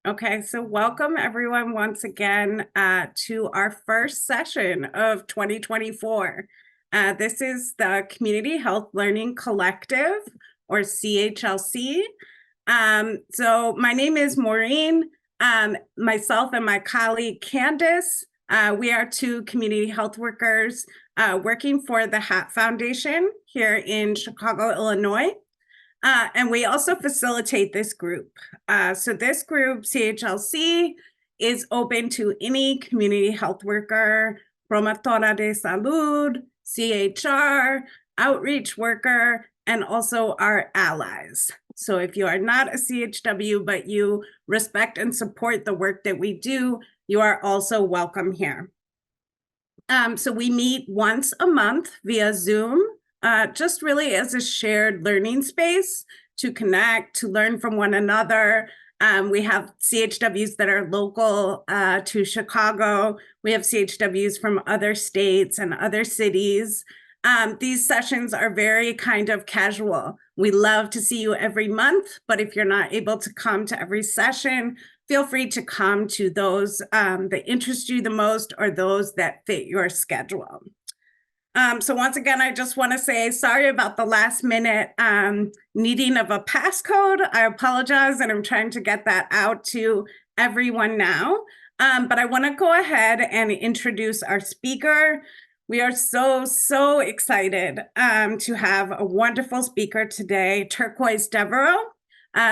Okay, so welcome everyone once again to our first session of 2024. This is the Community Health Learning Collective, or CHLC. So my name is Maureen. Myself and my colleague Candace, we are two community health workers working for the HAT Foundation here in Chicago, Illinois. And we also facilitate this group. So this group, CHLC, is open to any community health worker, promotora de salud, CHR, outreach worker, and also our allies. So if you are not a CHW, but you respect and support the work that we do, you are also welcome here. So we meet once a month via Zoom, just really as a shared learning space to connect, to learn from one another. We have CHWs that are local to Chicago. We have CHWs from other states and other cities. These sessions are very kind of casual. We love to see you every month, but if you're not able to come to every session, feel free to come to those that interest you the most or those that fit your schedule. So once again, I just want to say sorry about the last minute needing of a passcode. I apologize, and I'm trying to get that out to everyone now. But I want to go ahead and introduce our speaker. We are so excited to have a wonderful speaker today, Turquoise Devereaux.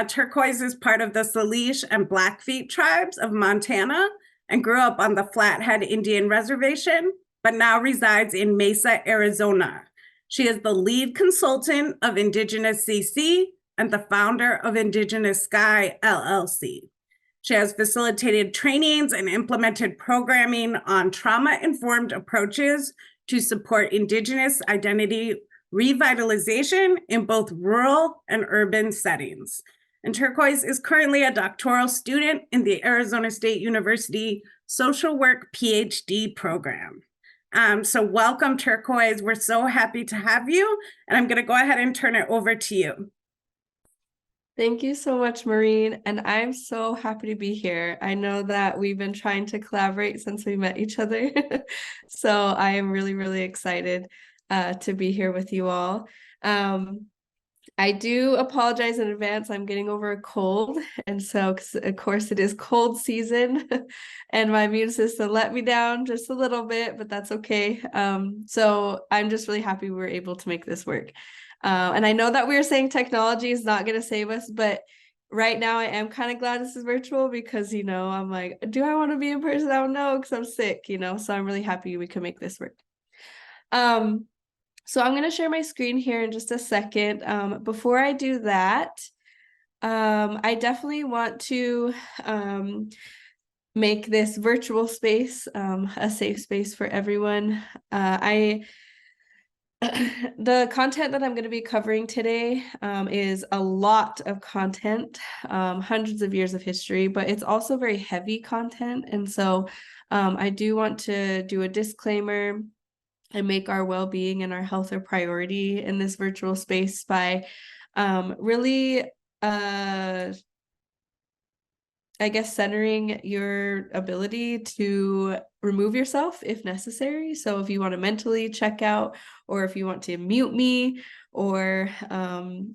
Turquoise is part of the Salish and Blackfeet tribes of Montana and grew up on the Flathead Indian Reservation, but now resides in Mesa, Arizona. She is the lead consultant of Indigenous CC and the founder of Indigenous Sky, LLC. She has facilitated trainings and implemented programming on trauma-informed approaches to support Indigenous identity revitalization in both rural and urban settings. And Turquoise is currently a doctoral student in the Arizona State University Social Work PhD program. So welcome, Turquoise. We're so happy to have you, and I'm going to go ahead and turn it over to you. Thank you so much, Maureen, and I'm so happy to be here. I know that we've been trying to collaborate since we met each other, so I am really excited to be here with you all. I do apologize in advance. I'm getting over a cold, and so of course it is cold season, and my immune system let me down just a little bit, but that's okay. So I'm just really happy we were able to make this work. And I know that we were saying technology is not going to save us, but right now I am kind of glad this is virtual because, I'm like, do I want to be in person? I don't know because I'm sick, so I'm really happy we can make this work. So I'm going to share my screen here in just a second. Before I do that, I definitely want to make this virtual space a safe space for everyone. The content that I'm going to be covering today is a lot of content, hundreds of years of history, but it's also very heavy content. And so I do want to do a disclaimer and make our well-being and our health a priority in this virtual space by really I guess centering your ability to remove yourself if necessary. So if you want to mentally check out, or if you want to mute me, or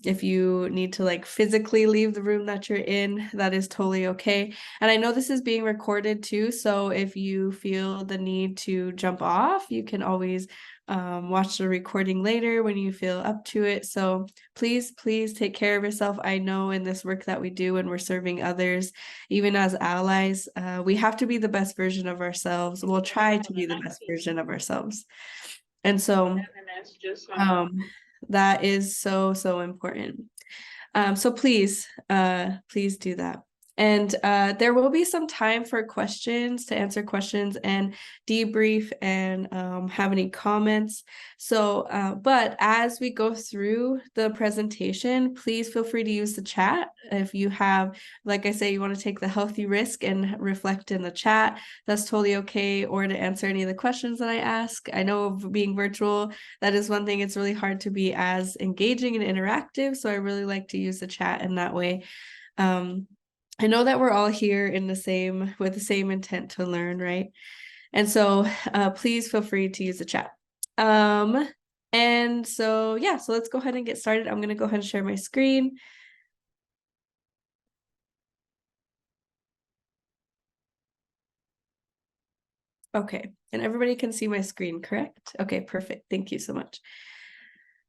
if you need to physically leave the room that you're in, that is totally okay. And I know this is being recorded too, so if you feel the need to jump off, you can always watch the recording later when you feel up to it. So please take care of yourself. I know in this work that we do and we're serving others, even as allies, we have to be the best version of ourselves. We'll try to be the best version of ourselves. And so that is so important. So please do that. And there will be some time for questions, to answer questions and debrief and have any comments. So, but as we go through the presentation, please feel free to use the chat. If you have, like I say, you want to take the healthy risk and reflect in the chat, that's totally okay. Or to answer any of the questions that I ask. I know being virtual, that is one thing. It's really hard to be as engaging and interactive. So I really like to use the chat in that way. I know that we're all here in with the same intent to learn, right? And so please feel free to use the chat. And so, yeah, so let's go ahead and get started. I'm going to go ahead and share my screen. Okay, and everybody can see my screen, correct? Okay, perfect. Thank you so much.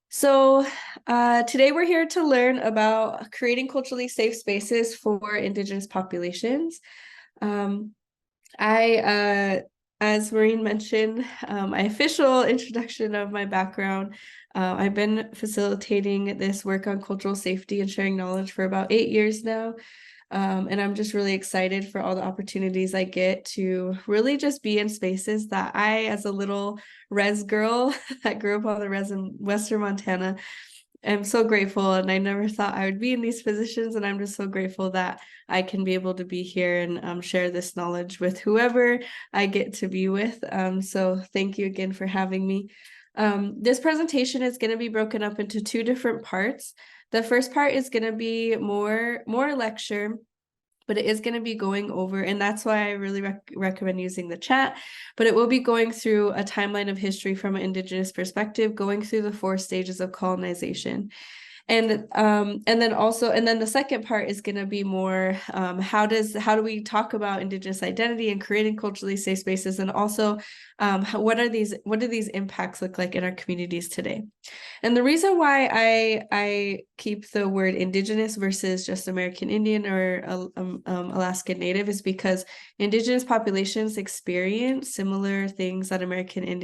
So today we're here to learn about creating culturally safe spaces for Indigenous populations. As Maureen mentioned, my official introduction of my background, I've been facilitating this work on cultural safety and sharing knowledge for about 8 years now. And I'm just really excited for all the opportunities I get to really just be in spaces that I, as a little res girl that grew up on the res in Western Montana, am so grateful. And I never thought I would be in these positions. And I'm just so grateful that I can be able to be here and share this knowledge with whoever I get to be with. So thank you again for having me. This presentation is going to be broken up into 2 different parts. The first part is going to be more lecture, but it is going to be going over, and that's why I really recommend using the chat, but it will be going through a timeline of history from an Indigenous perspective, going through the 4 stages of colonization. And then the second part is going to be more how do we talk about Indigenous identity and creating culturally safe spaces, and also what do these impacts look like in our communities today. And the reason why I keep the word Indigenous versus just American Indian or Alaskan Native is because Indigenous populations experience similar things that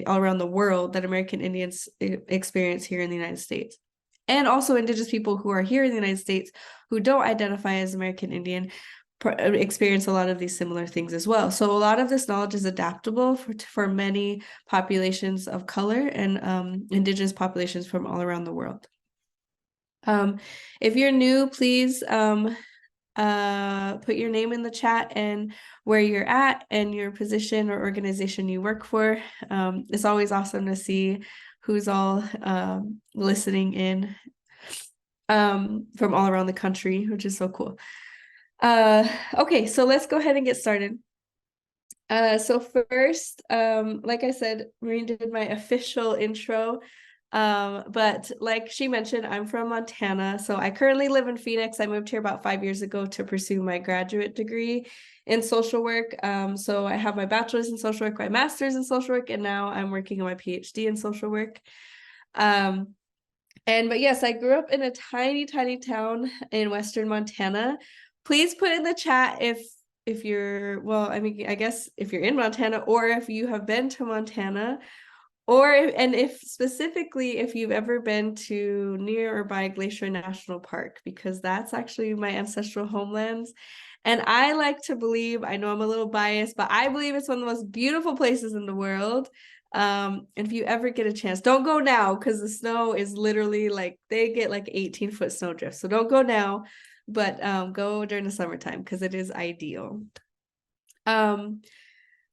all around the world that American Indians experience here in the United States. And also Indigenous people who are here in the United States who don't identify as American Indian experience a lot of these similar things as well. So a lot of this knowledge is adaptable for many populations of color and Indigenous populations from all around the world. If you're new, please put your name in the chat and where you're at and your position or organization you work for. It's always awesome to see who's all listening in from all around the country, which is so cool. Okay, so let's go ahead and get started. So first, like I said, Maureen did my official intro. But like she mentioned, I'm from Montana. So I currently live in Phoenix. I moved here about 5 years ago to pursue my graduate degree in social work. So I have my bachelor's in social work, my master's in social work, and now I'm working on my PhD in social work. But yes, I grew up in a tiny, tiny town in Western Montana. Please put in the chat if you're, well, I mean, I guess if you're in Montana or if you have been to Montana, and if specifically if you've ever been to near or by Glacier National Park, because that's actually my ancestral homelands. And I like to believe, I know I'm a little biased, but I believe it's one of the most beautiful places in the world. And if you ever get a chance, don't go now because the snow is literally like they get like 18-foot snow drifts. So don't go now, but go during the summertime because it is ideal.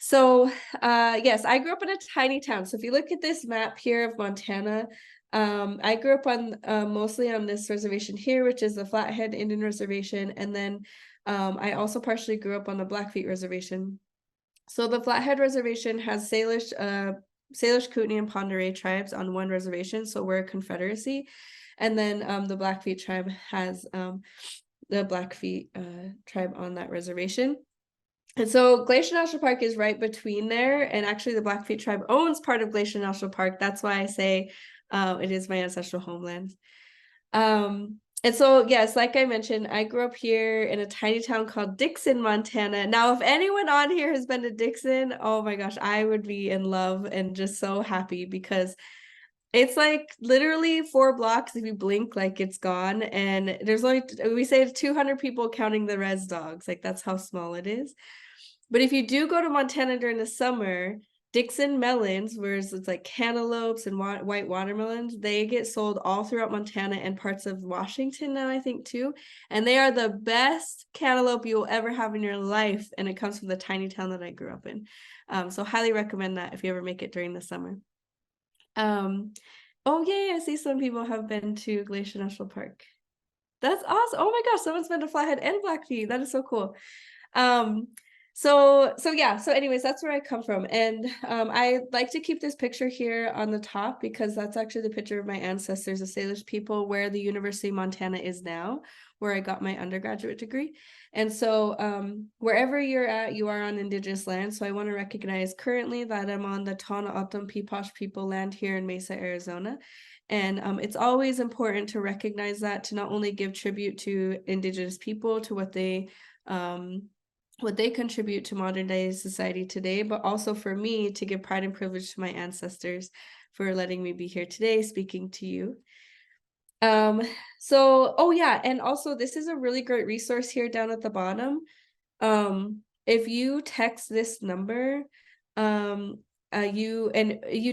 So yes, I grew up in a tiny town. So if you look at this map here of Montana, I grew up on mostly on this reservation here, which is the Flathead Indian Reservation. And then I also partially grew up on the Blackfeet Reservation. So the Flathead Reservation has Salish, Kootenai, and Pend Oreille tribes on one reservation. So we're a confederacy. And then the Blackfeet tribe has the Blackfeet tribe on that reservation. And so Glacier National Park is right between there. And actually the Blackfeet tribe owns part of Glacier National Park. That's why I say it is my ancestral homeland. And so, yes, like I mentioned, I grew up here in a tiny town called Dixon, Montana. Now, if anyone on here has been to Dixon, oh my gosh, I would be in love and just so happy because it's like literally 4 blocks. If you blink, like it's gone. And there's only, we say 200 people counting the res dogs. Like that's how small it is. But if you do go to Montana during the summer, Dixon melons, where it's like cantaloupes and white watermelons, they get sold all throughout Montana and parts of Washington now, I think, too. And they are the best cantaloupe you will ever have in your life. And it comes from the tiny town that I grew up in. So highly recommend that if you ever make it during the summer. Oh, yay, I see some people have been to Glacier National Park. That's awesome. Oh my gosh, someone's been to Flathead and Blackfeet. That is so cool. Um, so yeah, so anyways, that's where I come from. And I like to keep this picture here on the top because that's actually the picture of my ancestors, the Salish people, where the University of Montana is now, where I got my undergraduate degree. And so wherever you're at, you are on Indigenous land. So I want to recognize currently that I'm on the Tohono O'odham Peeposh people land here in Mesa, Arizona. And it's always important to recognize that, to not only give tribute to Indigenous people, to what they contribute to modern day society today, but also for me to give pride and privilege to my ancestors for letting me be here today speaking to you. So, oh yeah, and also this is a really great resource here down at the bottom. If you text this number, you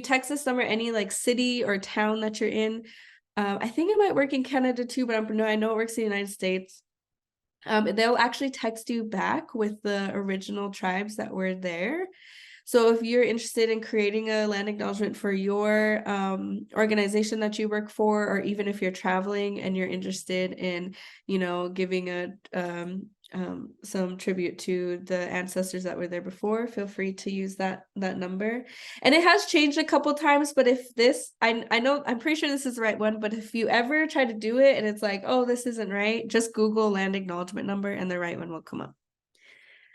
text this number any like city or town that you're in. I think it might work in Canada too, but I know it works in the United States. They'll actually text you back with the original tribes that were there. So if you're interested in creating a land acknowledgement for your organization that you work for, or even if you're traveling and you're interested in, giving some tribute to the ancestors that were there before, feel free to use that number. And it has changed a couple times, but if this, I know, I'm pretty sure this is the right one, but if you ever try to do it and it's like, oh, this isn't right, just Google land acknowledgement number and the right one will come up.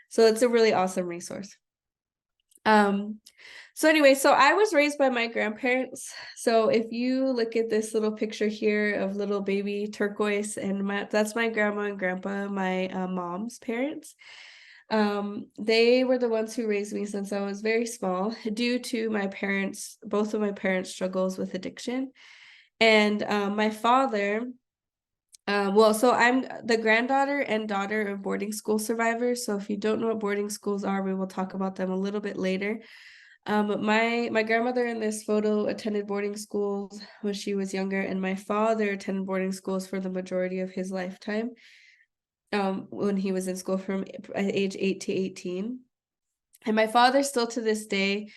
So it's a really awesome resource. So anyway, so I was raised by my grandparents. So if you look at this little picture here of little baby turquoise, and that's my grandma and grandpa, my mom's parents. They were the ones who raised me since I was very small, due to both of my parents' struggles with addiction. And my father, so I'm the granddaughter and daughter of boarding school survivors. So if you don't know what boarding schools are, we will talk about them a little bit later. But my grandmother in this photo attended boarding schools when she was younger, and my father attended boarding schools for the majority of his lifetime. When he was in school from age 8 to 18. And my father still to this day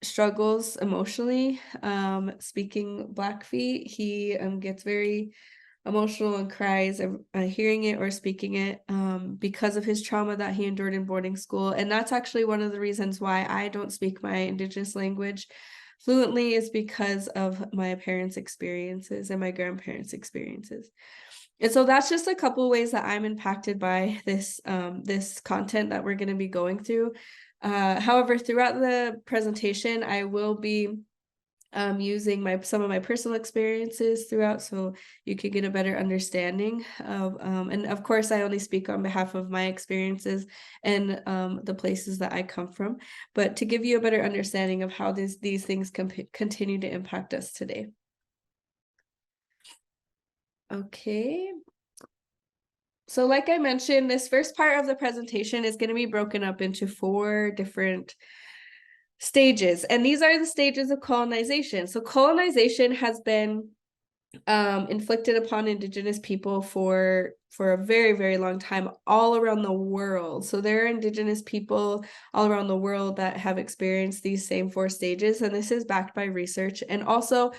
struggles emotionally speaking Blackfeet. He gets very emotional and cries hearing it or speaking it because of his trauma that he endured in boarding school. And that's actually one of the reasons why I don't speak my Indigenous language fluently, is because of my parents' experiences and my grandparents' experiences. And so that's just a couple ways that I'm impacted by this content that we're going to be going through. However, throughout the presentation, I will be using some of my personal experiences throughout, so you can get a better understanding of, and of course, I only speak on behalf of my experiences and the places that I come from, but to give you a better understanding of how these things continue to impact us today. Okay. So like I mentioned, this first part of the presentation is going to be broken up into 4 different stages, and these are the stages of colonization. So colonization has been inflicted upon Indigenous people for a very, very long time all around the world. So there are Indigenous people all around the world that have experienced these same 4 stages, and this is backed by research. And also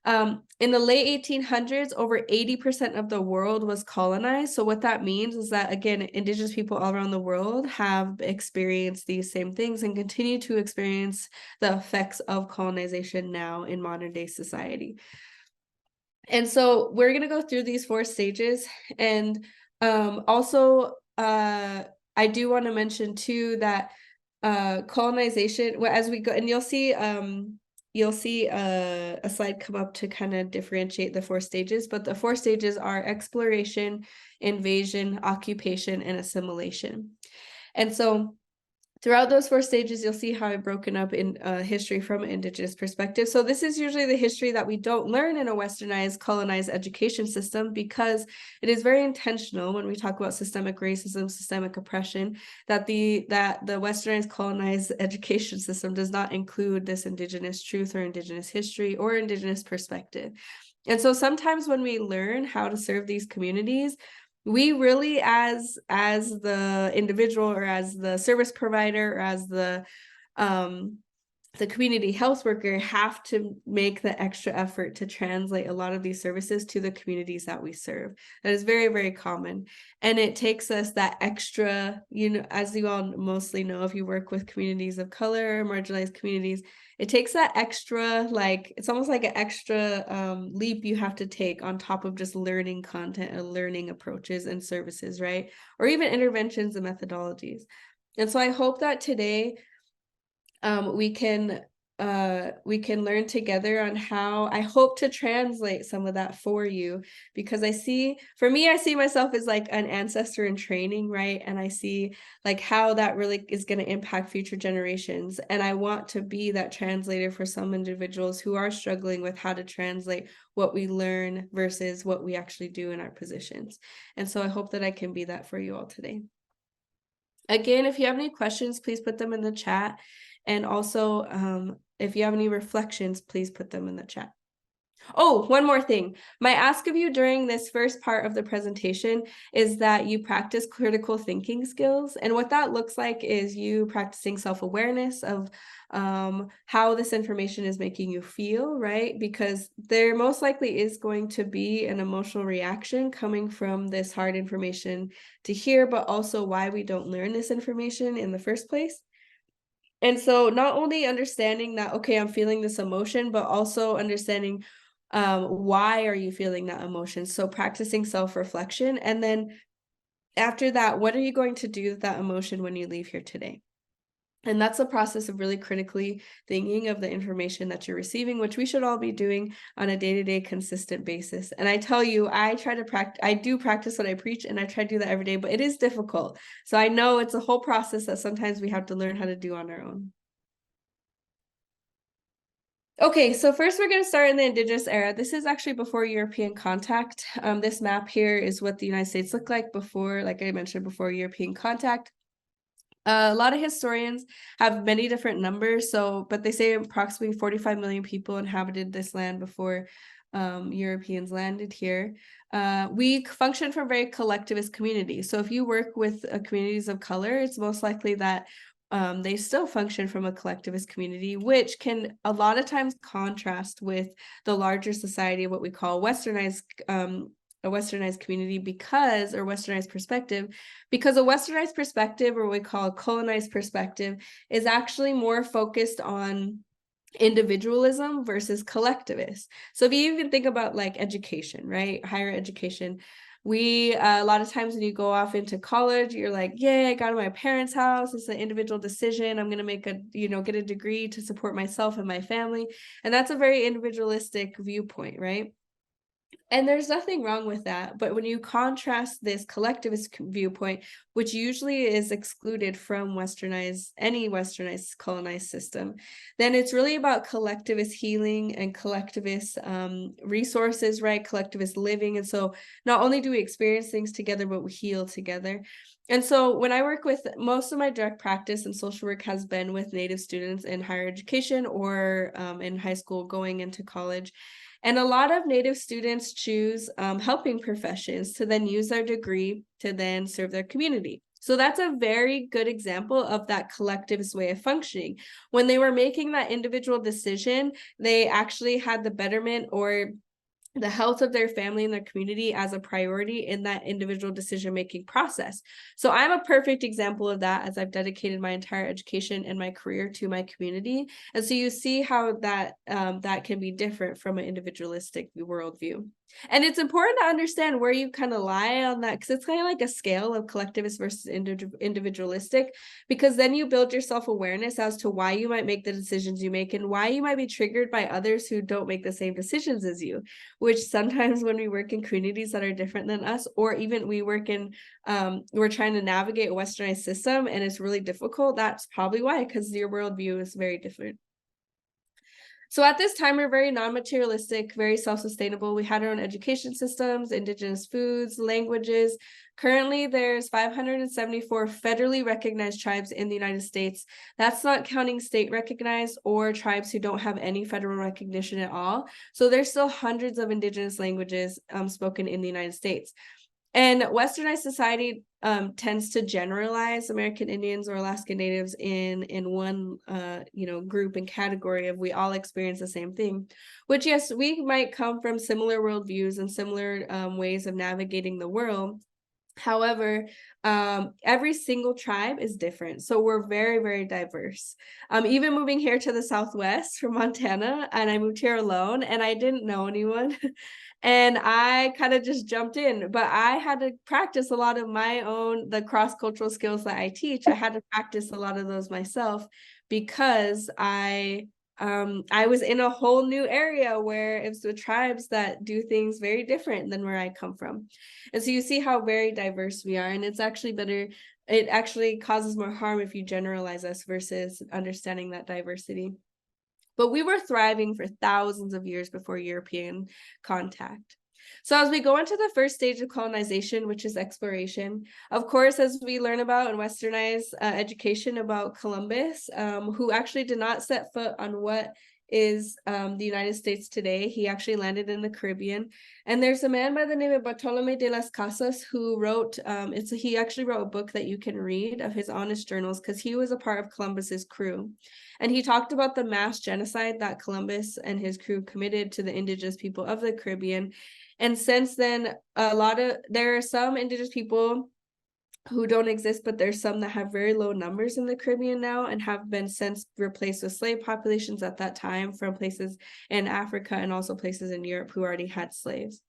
in the late 1800s, over 80% of the world was colonized. So what that means is that, again, Indigenous people all around the world have experienced these same things and continue to experience the effects of colonization now in modern day society. And so we're going to go through these 4 stages. And also, I do want to mention too that colonization, as we go, and you'll see a slide come up to kind of differentiate the 4 stages, but the 4 stages are exploration, invasion, occupation, and assimilation. And so throughout those 4 stages, you'll see how I've broken up in history from an Indigenous perspective. So this is usually the history that we don't learn in a westernized, colonized education system, because it is very intentional when we talk about systemic racism, systemic oppression, that the westernized, colonized education system does not include this Indigenous truth or Indigenous history or Indigenous perspective. And so sometimes when we learn how to serve these communities, we really, as the individual or as the service provider or as the the community health worker have to make the extra effort to translate a lot of these services to the communities that we serve. That is very, very common. And it takes us that extra, as you all mostly know, if you work with communities of color, marginalized communities, it takes that extra, it's almost like an extra leap you have to take on top of just learning content and learning approaches and services, right? Or even interventions and methodologies. And so I hope that today we can learn together on how I hope to translate some of that for you, because I see myself as like an ancestor in training, right? And I see like how that really is going to impact future generations. And I want to be that translator for some individuals who are struggling with how to translate what we learn versus what we actually do in our positions. And so I hope that I can be that for you all today. Again, if you have any questions, please put them in the chat. And also, if you have any reflections, please put them in the chat. Oh, one more thing. My ask of you during this first part of the presentation is that you practice critical thinking skills. And what that looks like is you practicing self-awareness of how this information is making you feel, right? Because there most likely is going to be an emotional reaction coming from this hard information to hear, but also why we don't learn this information in the first place. And so not only understanding that, okay, I'm feeling this emotion, but also understanding why are you feeling that emotion? So practicing self-reflection. And then after that, what are you going to do with that emotion when you leave here today? And that's the process of really critically thinking of the information that you're receiving, which we should all be doing on a day-to-day consistent basis. And I tell you, I do practice what I preach, and I try to do that every day, but it is difficult. So I know it's a whole process that sometimes we have to learn how to do on our own. Okay, so first we're going to start in the Indigenous era. This is actually before European contact. This map here is what the United States looked like before, like I mentioned, before European contact. A lot of historians have many different numbers, but they say approximately 45 million people inhabited this land before Europeans landed here. We function from very collectivist communities. So if you work with communities of color, it's most likely that they still function from a collectivist community, which can a lot of times contrast with the larger society of what we call westernized a westernized community or westernized perspective, because a westernized perspective, or what we call a colonized perspective, is actually more focused on individualism versus collectivist. So if you even think about like education, right? Higher education, we a lot of times when you go off into college, you're like, yeah, I got to my parents' house. It's an individual decision. I'm going to get a degree to support myself and my family. And that's a very individualistic viewpoint, right? And there's nothing wrong with that. But when you contrast this collectivist viewpoint, which usually is excluded from any westernized colonized system, then it's really about collectivist healing and collectivist resources, right? Collectivist living. And so not only do we experience things together, but we heal together. And so when I work with, most of my direct practice and social work has been with Native students in higher education or in high school going into college. And a lot of Native students choose helping professions to then use their degree to then serve their community. So that's a very good example of that collectivist way of functioning. When they were making that individual decision, they actually had the betterment or the health of their family and their community as a priority in that individual decision-making process. So I'm a perfect example of that, as I've dedicated my entire education and my career to my community. And so you see how that that can be different from an individualistic worldview. And it's important to understand where you kind of lie on that, because it's kind of like a scale of collectivist versus individualistic, because then you build your self-awareness as to why you might make the decisions you make and why you might be triggered by others who don't make the same decisions as you, which sometimes when we work in communities that are different than us, or even we work in, we're trying to navigate a westernized system and it's really difficult, that's probably why, because your worldview is very different. So at this time, we're very non-materialistic, very self-sustainable. We had our own education systems, indigenous foods, languages. Currently, there's 574 federally recognized tribes in the United States. That's not counting state recognized or tribes who don't have any federal recognition at all. So there's still hundreds of indigenous languages spoken in the United States. And westernized society tends to generalize American Indians or Alaska Natives in one group and category of we all experience the same thing, which yes, we might come from similar worldviews and similar ways of navigating the world. However, every single tribe is different. So we're very, very diverse. Even moving here to the Southwest from Montana, and I moved here alone and I didn't know anyone. And I kind of just jumped in, but I had to practice a lot of the cross-cultural skills that I teach. I had to practice a lot of those myself because I was in a whole new area where it's the tribes that do things very different than where I come from. And so you see how very diverse we are. And it's actually better. It actually causes more harm if you generalize us versus understanding that diversity. But we were thriving for thousands of years before European contact. So as we go into the first stage of colonization, which is exploration, of course, as we learn about in westernized education about Columbus, who actually did not set foot on what is the United States today. He actually landed in the Caribbean. And there's a man by the name of Bartolome de las Casas who wrote, he actually wrote a book that you can read of his honest journals because he was a part of Columbus's crew. And he talked about the mass genocide that Columbus and his crew committed to the indigenous people of the Caribbean. And since then, there are some indigenous people who don't exist, but there's some that have very low numbers in the Caribbean now and have been since replaced with slave populations at that time from places in Africa and also places in Europe who already had slaves.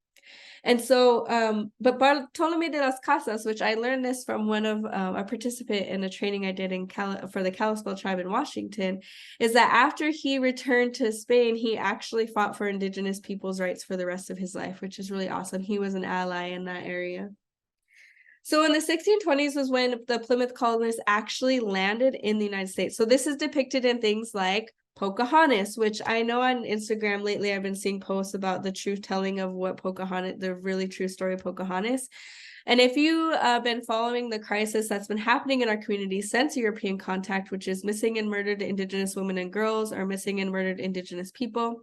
And so, but Bartolome de las Casas, which I learned this from one of a participant in a training I did for the Kalispel tribe in Washington, is that after he returned to Spain, he actually fought for indigenous people's rights for the rest of his life, which is really awesome. He was an ally in that area. So in the 1620s was when the Plymouth colonists actually landed in the United States. So this is depicted in things like Pocahontas, which I know on Instagram lately I've been seeing posts about the truth telling of what Pocahontas, the really true story of Pocahontas. And if you have been following the crisis that's been happening in our community since European contact, which is missing and murdered Indigenous women and girls or missing and murdered Indigenous people,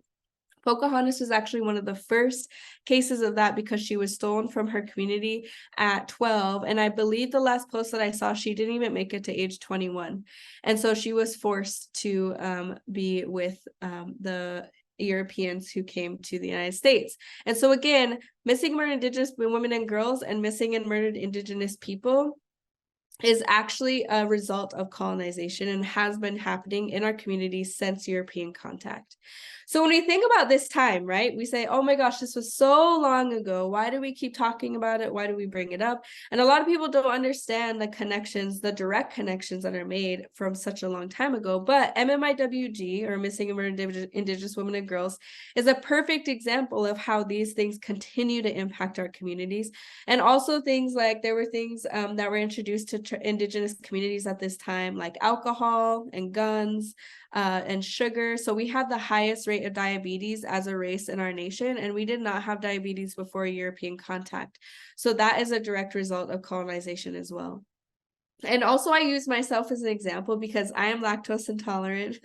Pocahontas was actually one of the first cases of that because she was stolen from her community at 12. And I believe the last post that I saw, she didn't even make it to age 21. And so she was forced to be with the Europeans who came to the United States. And so again, missing and murdered Indigenous women and girls and missing and murdered Indigenous people is actually a result of colonization and has been happening in our communities since European contact. So when we think about this time, right, we say, oh my gosh, this was so long ago. Why do we keep talking about it? Why do we bring it up? And a lot of people don't understand the connections, the direct connections that are made from such a long time ago. But MMIWG, or Missing and Murdered Indigenous Women and Girls, is a perfect example of how these things continue to impact our communities. And also things like there were things that were introduced to Indigenous communities at this time, like alcohol and guns, and sugar. So we had the highest rate of diabetes as a race in our nation, and we did not have diabetes before European contact. So that is a direct result of colonization as well. And also I use myself as an example because I am lactose intolerant.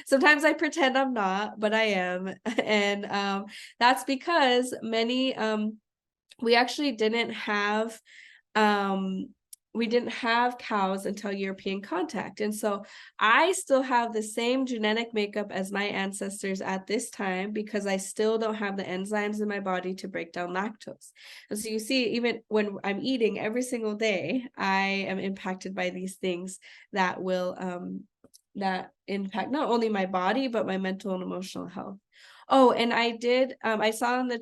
Sometimes I pretend I'm not, but I am. And that's because we actually didn't have cows until European contact. And so I still have the same genetic makeup as my ancestors at this time because I still don't have the enzymes in my body to break down lactose. And so you see, even when I'm eating every single day, I am impacted by these things that will that impact not only my body, but my mental and emotional health. Oh, and I saw in the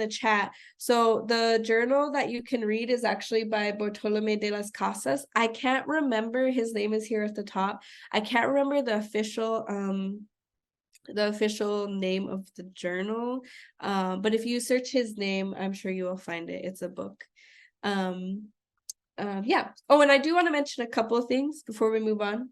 chat. So the journal that you can read is actually by Bartolome de las Casas. I can't remember, his name is here at the top. I can't remember the official name of the journal. But if you search his name, I'm sure you will find it. It's a book. Yeah. Oh, and I do want to mention a couple of things before we move on.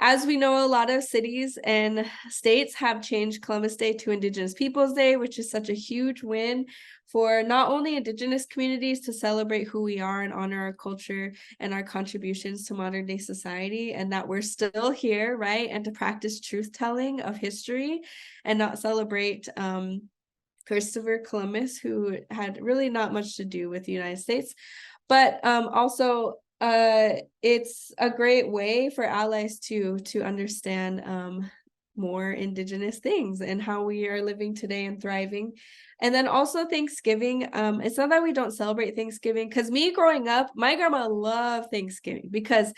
As we know, a lot of cities and states have changed Columbus Day to Indigenous Peoples Day, which is such a huge win for not only Indigenous communities to celebrate who we are and honor our culture and our contributions to modern day society, and that we're still here, right? And to practice truth telling of history and not celebrate Christopher Columbus, who had really not much to do with the United States. But also, it's a great way for allies to understand more Indigenous things and how we are living today and thriving. And then also Thanksgiving. It's not that we don't celebrate Thanksgiving, because me growing up, my grandma loved Thanksgiving because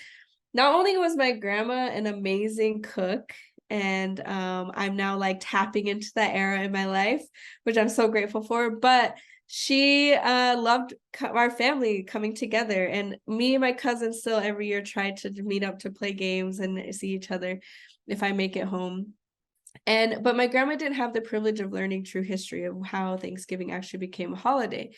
not only was my grandma an amazing cook, and I'm now like tapping into that era in my life, which I'm so grateful for, but she loved our family coming together, and me and my cousins still every year try to meet up to play games and see each other if I make it home. But my grandma didn't have the privilege of learning true history of how Thanksgiving actually became a holiday.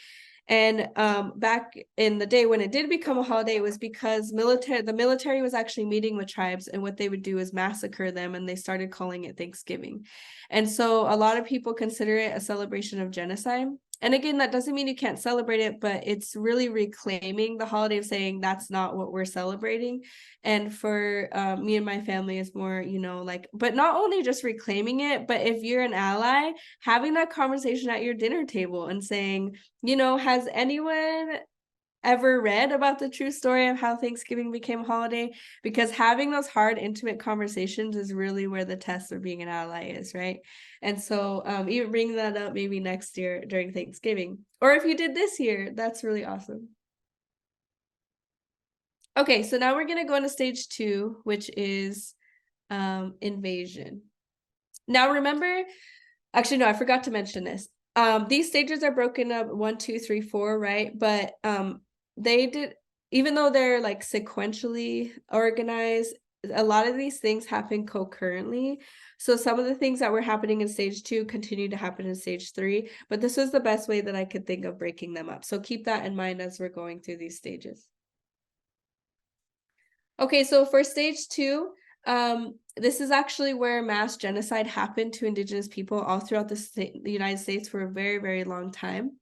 And back in the day when it did become a holiday, it was because the military was actually meeting with tribes, and what they would do is massacre them, and they started calling it Thanksgiving. And so a lot of people consider it a celebration of genocide. And again, that doesn't mean you can't celebrate it, but it's really reclaiming the holiday of saying that's not what we're celebrating. And for me and my family is more, like, but not only just reclaiming it, but if you're an ally, having that conversation at your dinner table and saying, has anyone ever read about the true story of how Thanksgiving became a holiday? Because having those hard, intimate conversations is really where the test of being an ally is, right? And so even bring that up maybe next year during Thanksgiving. Or if you did this year, that's really awesome. Okay, so now we're going to go into stage 2, which is invasion. Now remember, actually, no, I forgot to mention this. These stages are broken up 1, 2, 3, 4, right? But they did, even though they're like sequentially organized, a lot of these things happen concurrently. So some of the things that were happening in stage 2 continue to happen in stage 3, but this was the best way that I could think of breaking them up. So keep that in mind as we're going through these stages. Okay, so for stage 2, this is actually where mass genocide happened to Indigenous people all throughout the United States for a very, very long time.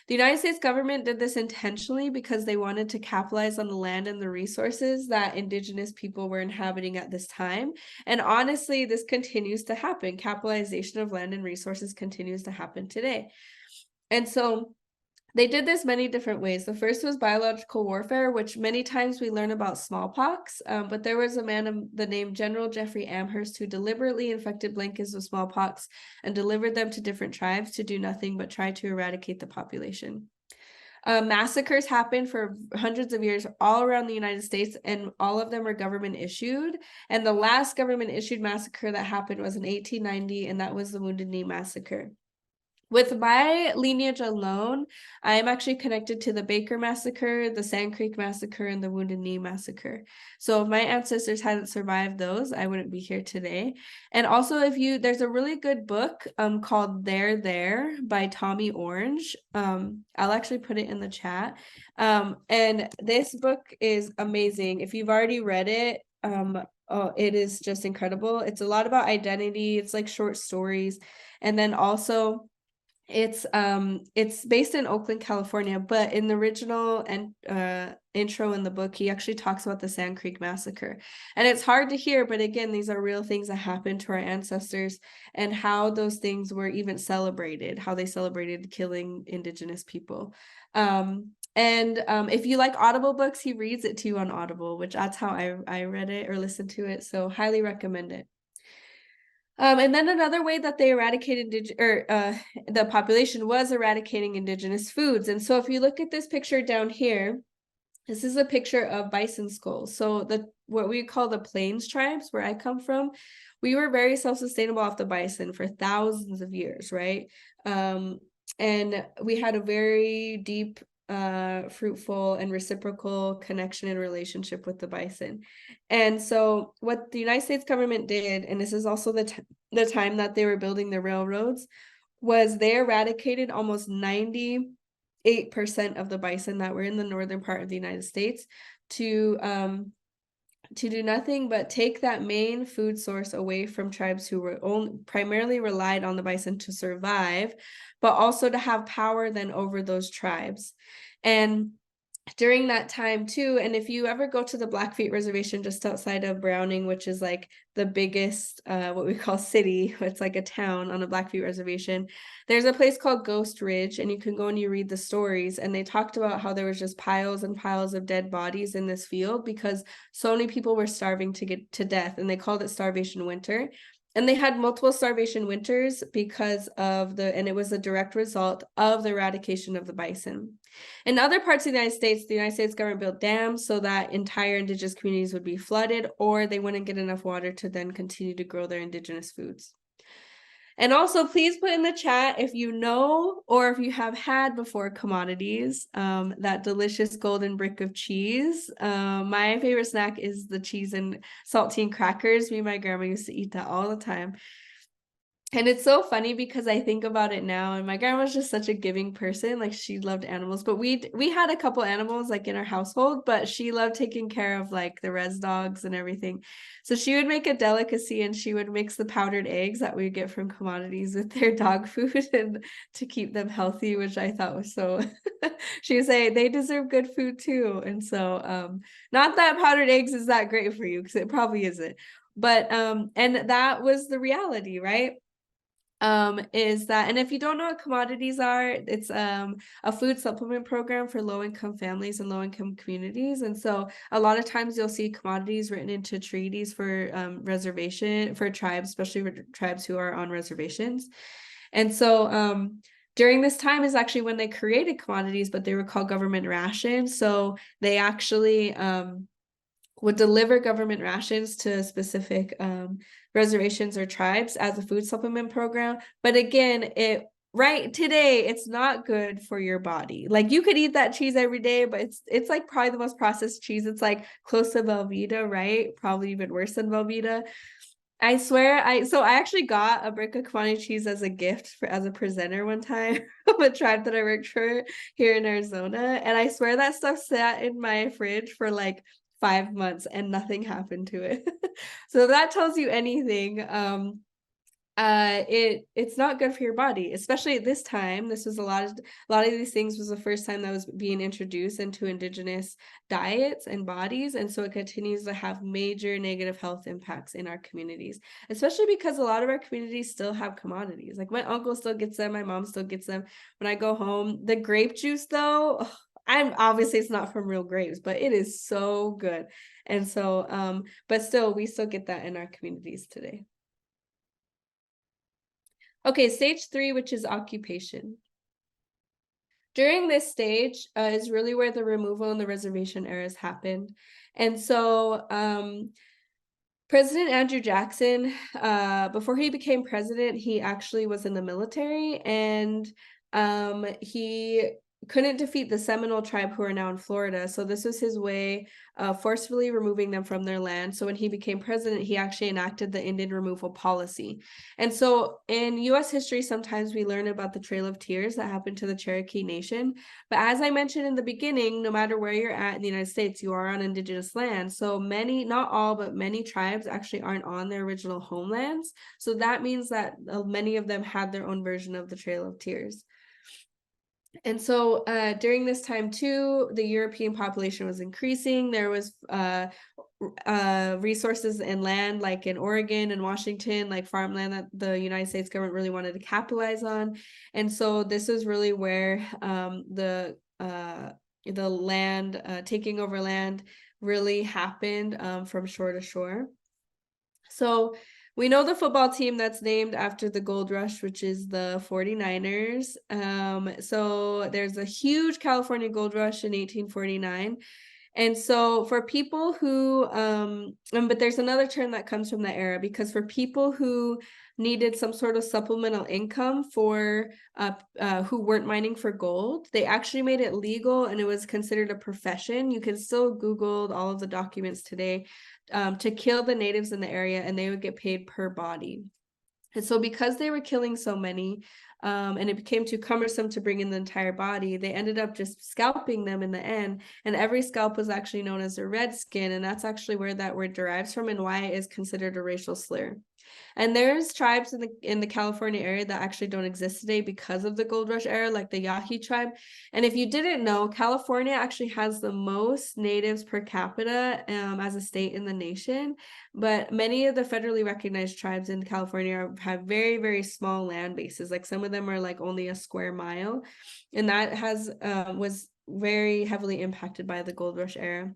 The United States government did this intentionally because they wanted to capitalize on the land and the resources that Indigenous people were inhabiting at this time. And honestly, this continues to happen. Capitalization of land and resources continues to happen today. And so they did this many different ways. The first was biological warfare, which many times we learn about smallpox, but there was a man of the name General Jeffrey Amherst who deliberately infected blankets with smallpox and delivered them to different tribes to do nothing but try to eradicate the population. Massacres happened for hundreds of years all around the United States, and all of them are government issued. And the last government issued massacre that happened was in 1890, and that was the Wounded Knee Massacre. With my lineage alone, I am actually connected to the Baker Massacre, the Sand Creek Massacre, and the Wounded Knee Massacre. So if my ancestors hadn't survived those, I wouldn't be here today. And also, there's a really good book called There by Tommy Orange. I'll actually put it in the chat. And this book is amazing. If you've already read it, it is just incredible. It's a lot about identity. It's like short stories. And then also, it's based in Oakland, California, but in the original and intro in the book, he actually talks about the Sand Creek Massacre. And it's hard to hear, but again, these are real things that happened to our ancestors and how those things were even celebrated, how they celebrated killing Indigenous people. If you like Audible books, he reads it to you on Audible, which that's how I read it or listened to it. So highly recommend it. And then another way that they eradicated the population was eradicating Indigenous foods. And so if you look at this picture down here, this is a picture of bison skulls. So what we call the Plains tribes, where I come from, we were very self-sustainable off the bison for thousands of years, right? And we had a very deep, fruitful and reciprocal connection and relationship with the bison. And so what the United States government did, and this is also the time that they were building the railroads, was they eradicated almost 98% of the bison that were in the northern part of the United States to do nothing but take that main food source away from tribes who were primarily relied on the bison to survive, but also to have power then over those tribes. And during that time too, and if you ever go to the Blackfeet Reservation just outside of Browning, which is like the biggest what we call city, it's like a town on a Blackfeet Reservation, there's a place called Ghost Ridge, and you can go and you read the stories, and they talked about how there was just piles and piles of dead bodies in this field because so many people were starving to get to death, and they called it starvation winter. And they had multiple starvation winters because of and it was a direct result of the eradication of the bison. In other parts of the United States government built dams so that entire indigenous communities would be flooded, or they wouldn't get enough water to then continue to grow their indigenous foods. And also, please put in the chat if you know or if you have had before commodities, that delicious golden brick of cheese. My favorite snack is the cheese and saltine crackers. Me and my grandma used to eat that all the time. And it's so funny because I think about it now, and my grandma's just such a giving person. Like, she loved animals, but we had a couple animals like in our household, but she loved taking care of like the res dogs and everything. So she would make a delicacy, and she would mix the powdered eggs that we get from commodities with their dog food and to keep them healthy, which I thought was so she would say they deserve good food too. And so not that powdered eggs is that great for you, because it probably isn't. But and that was the reality, right? Is that, and if you don't know what commodities are, it's a food supplement program for low-income families and low-income communities. And so a lot of times you'll see commodities written into treaties for reservation for tribes, especially for tribes who are on reservations. And so during this time is actually when they created commodities, but they were called government rations. So they actually would deliver government rations to specific reservations or tribes as a food supplement program. But again, right today, it's not good for your body. Like, you could eat that cheese every day, but it's like probably the most processed cheese. It's like close to Velveeta, right? Probably even worse than Velveeta. I swear, I actually got a brick of commodity cheese as a gift as a presenter one time of a tribe that I worked for here in Arizona. And I swear that stuff sat in my fridge for like 5 months and nothing happened to it. So that tells you anything. It's not good for your body, especially at this time. This was a lot of these things was the first time that was being introduced into indigenous diets and bodies, and so it continues to have major negative health impacts in our communities, especially because a lot of our communities still have commodities. Like, my uncle still gets them, my mom still gets them when I go home. The grape juice though, I'm obviously it's not from real grapes, but it is so good. And so but still, we still get that in our communities today. Okay, stage 3, which is occupation. During this stage is really where the removal and the reservation eras happened. And so President Andrew Jackson, before he became president, he actually was in the military, and he couldn't defeat the Seminole tribe, who are now in Florida. So this was his way of forcefully removing them from their land. So when he became president, he actually enacted the Indian removal policy. And so in US history, sometimes we learn about the Trail of Tears that happened to the Cherokee Nation. But as I mentioned in the beginning, no matter where you're at in the United States, you are on indigenous land. So many, not all, but many tribes actually aren't on their original homelands. So that means that many of them had their own version of the Trail of Tears. And so during this time too, the European population was increasing. There was resources and land, like in Oregon and Washington, like farmland that the United States government really wanted to capitalize on. And so this is really where the land, taking over land really happened from shore to shore. So we know the football team that's named after the gold rush, which is the 49ers. So there's a huge California gold rush in 1849. And so for people who, but there's another term that comes from that era, because for people who needed some sort of supplemental income for who weren't mining for gold, they actually made it legal, and it was considered a profession. You can still Google all of the documents today, to kill the natives in the area, and they would get paid per body. And so because they were killing so many, and it became too cumbersome to bring in the entire body, they ended up just scalping them in the end. And every scalp was actually known as a redskin. And that's actually where that word derives from and why it is considered a racial slur. And there's tribes in the California area that actually don't exist today because of the gold rush era, like the Yahi tribe. And if you didn't know, California actually has the most natives per capita as a state in the nation. But many of the federally recognized tribes in California have very, very small land bases. Like some of them are like only a square mile. And that was very heavily impacted by the gold rush era.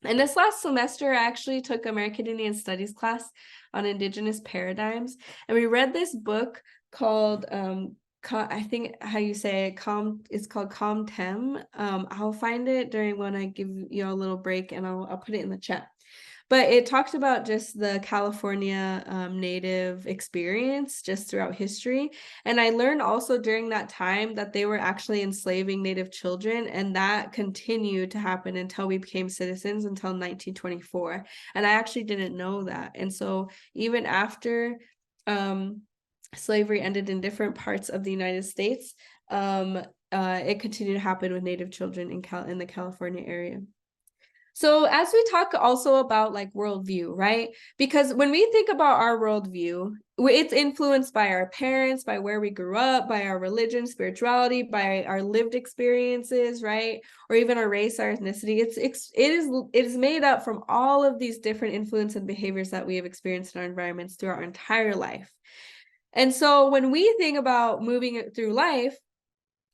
And this last semester, I actually took American Indian Studies class on Indigenous paradigms. And we read this book called, I think how you say it, it's called Comtem. I'll find it during when I give you a little break, and I'll put it in the chat. But it talked about just the California Native experience just throughout history. And I learned also during that time that they were actually enslaving Native children, and that continued to happen until we became citizens until 1924. And I actually didn't know that. And so even after slavery ended in different parts of the United States, it continued to happen with Native children in the California area. So as we talk also about like worldview, right? Because when we think about our worldview, it's influenced by our parents, by where we grew up, by our religion, spirituality, by our lived experiences, right? Or even our race, our ethnicity. It is made up from all of these different influence and behaviors that we have experienced in our environments through our entire life. And so when we think about moving through life,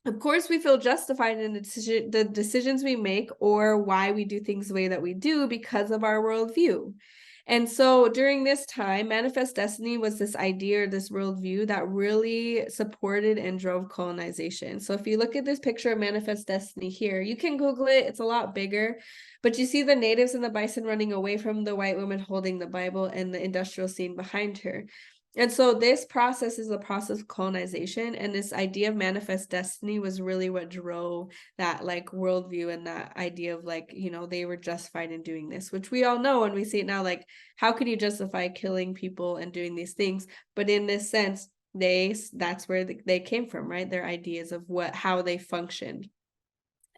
of course, we feel justified in the decisions we make or why we do things the way that we do because of our worldview. And so during this time, Manifest Destiny was this idea or this worldview that really supported and drove colonization. So if you look at this picture of Manifest Destiny here, you can Google it, it's a lot bigger, but you see the natives and the bison running away from the white woman holding the Bible and the industrial scene behind her. And so this process is the process of colonization, and this idea of manifest destiny was really what drove that like worldview and that idea of like, you know, they were justified in doing this, which we all know and we see it now, like, how can you justify killing people and doing these things? But in this sense, that's where they came from, right? Their ideas of how they functioned.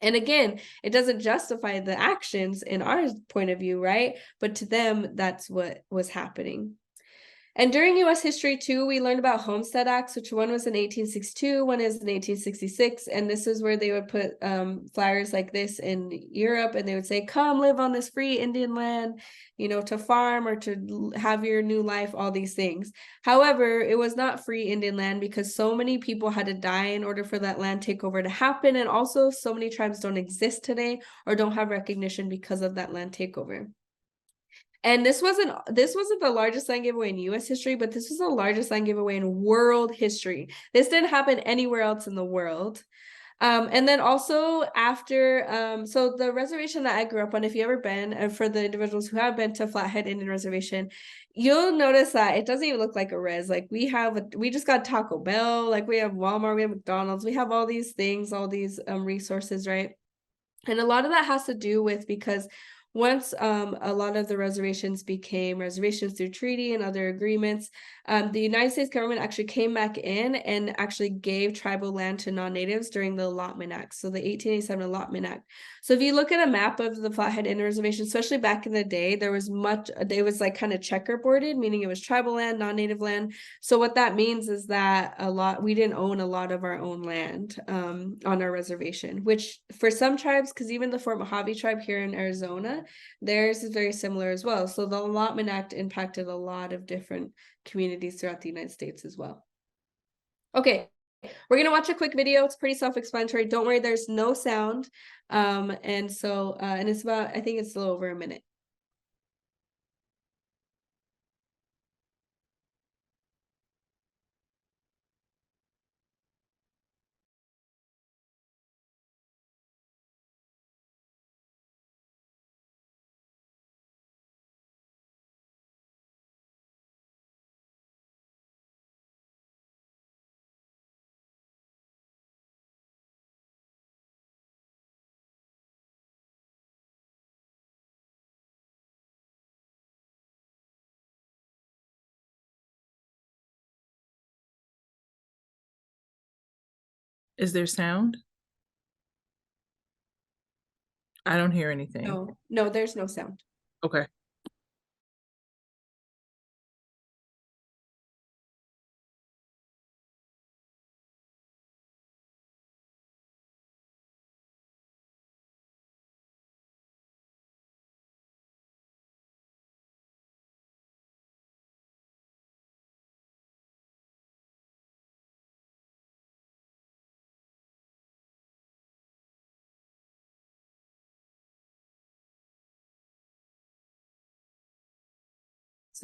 And again, it doesn't justify the actions in our point of view, right? But to them, that's what was happening. And during US history, too, we learned about Homestead Acts, which one was in 1862, one is in 1866. And this is where they would put flyers like this in Europe, and they would say, come live on this free Indian land, you know, to farm or to have your new life, all these things. However, it was not free Indian land because so many people had to die in order for that land takeover to happen. And also so many tribes don't exist today or don't have recognition because of that land takeover. And this wasn't the largest land giveaway in US history, but this was the largest land giveaway in world history. This didn't happen anywhere else in the world. And then also after, so the reservation that I grew up on, if you ever been, and for the individuals who have been to Flathead Indian Reservation, you'll notice that it doesn't even look like a res. Like we just got Taco Bell, like we have Walmart, we have McDonald's, we have all these things, all these resources, right? And a lot of that has to do with because once a lot of the reservations became reservations through treaty and other agreements, the United States government actually came back in and actually gave tribal land to non-natives during the Allotment Act, so the 1887 Allotment Act. So if you look at a map of the Flathead Indian Reservation, especially back in the day, it was like kind of checkerboarded, meaning it was tribal land, non-native land. So what that means is that we didn't own a lot of our own land on our reservation, which for some tribes, because even the Fort Mojave tribe here in Arizona, theirs is very similar as well. So the Allotment Act impacted a lot of different communities throughout the United States as well. Okay, we're gonna watch a quick video. It's pretty self-explanatory. Don't worry, there's no sound. And it's about, I think it's a little over a minute. Is there sound? I don't hear anything. No, there's no sound. Okay.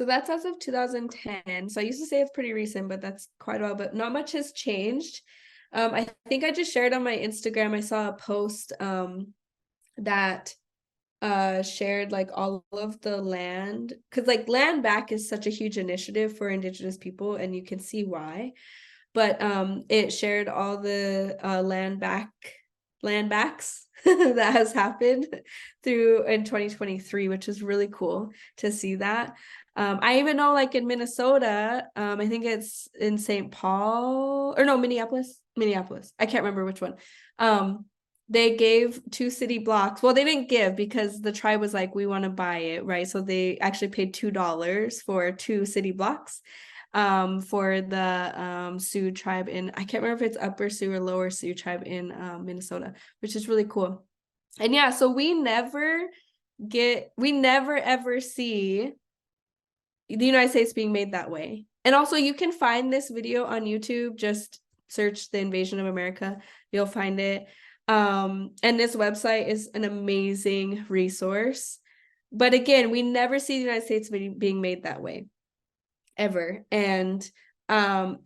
So that's as of 2010. So I used to say it's pretty recent, but that's quite a while, but not much has changed. I think I just shared on my Instagram, I saw a post that shared like all of the land, because like land back is such a huge initiative for Indigenous people, and you can see why. But it shared all the land backs that has happened through in 2023, which is really cool to see that. I even know like in Minnesota, I think it's in St. Paul, or no, Minneapolis. I can't remember which one. They gave 2 city blocks. Well, they didn't give because the tribe was like, we want to buy it, right? So they actually paid $2 for 2 city blocks for the Sioux tribe in, I can't remember if it's Upper Sioux or Lower Sioux tribe in Minnesota, which is really cool. And yeah, so we never ever see the United States being made that way. And also you can find this video on YouTube, just search the invasion of America, you'll find it. And this website is an amazing resource. But again, we never see the United States being made that way, ever. And and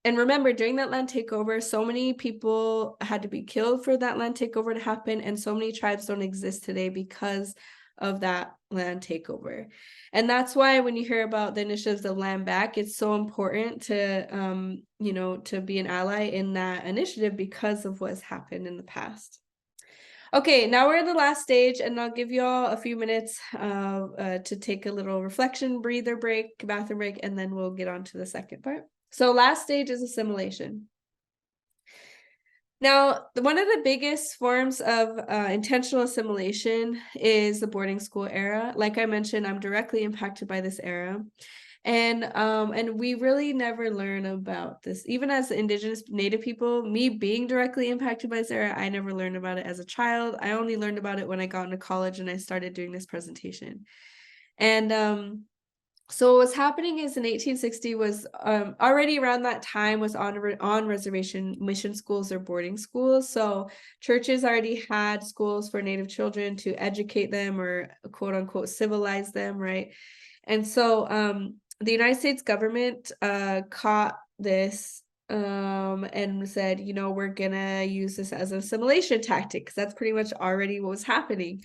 remember, during that land takeover, so many people had to be killed for that land takeover to happen, and so many tribes don't exist today because of that land takeover. And that's why when you hear about the initiatives of land back, it's so important to to be an ally in that initiative because of what's happened in the past. Okay, now we're in the last stage, and I'll give you all a few minutes to take a little reflection, breather break, bathroom break, and then we'll get on to the second part. So last stage is assimilation. Now, one of the biggest forms of intentional assimilation is the boarding school era. Like I mentioned, I'm directly impacted by this era. And we really never learn about this. Even as Indigenous Native people, me being directly impacted by this era, I never learned about it as a child. I only learned about it when I got into college and I started doing this presentation. And so what was happening is in 1860 was already around that time was on reservation mission schools or boarding schools. So churches already had schools for Native children to educate them or quote unquote civilize them, right? And so the United States government caught this and said, we're gonna use this as an assimilation tactic, because that's pretty much already what was happening.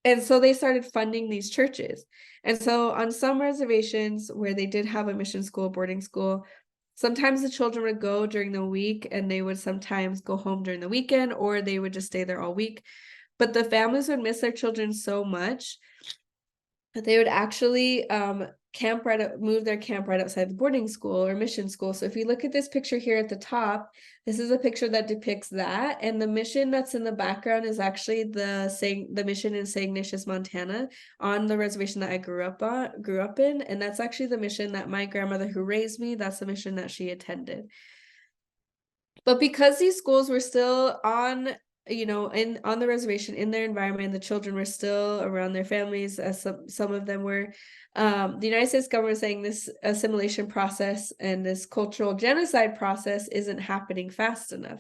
And so they started funding these churches. And so on some reservations where they did have a mission school, boarding school, sometimes the children would go during the week, and they would sometimes go home during the weekend, or they would just stay there all week. But the families would miss their children so much that they would actually move their camp right outside the boarding school or mission school. So if you look at this picture here at the top, this is a picture that depicts that, and the mission that's in the background is actually the mission in St. Ignatius, Montana, on the reservation that I grew up in, and that's actually the mission that my grandmother who raised me, that's the mission that she attended. But because these schools were still on the reservation, in their environment, the children were still around their families, as some of them were. The United States government was saying this assimilation process and this cultural genocide process isn't happening fast enough.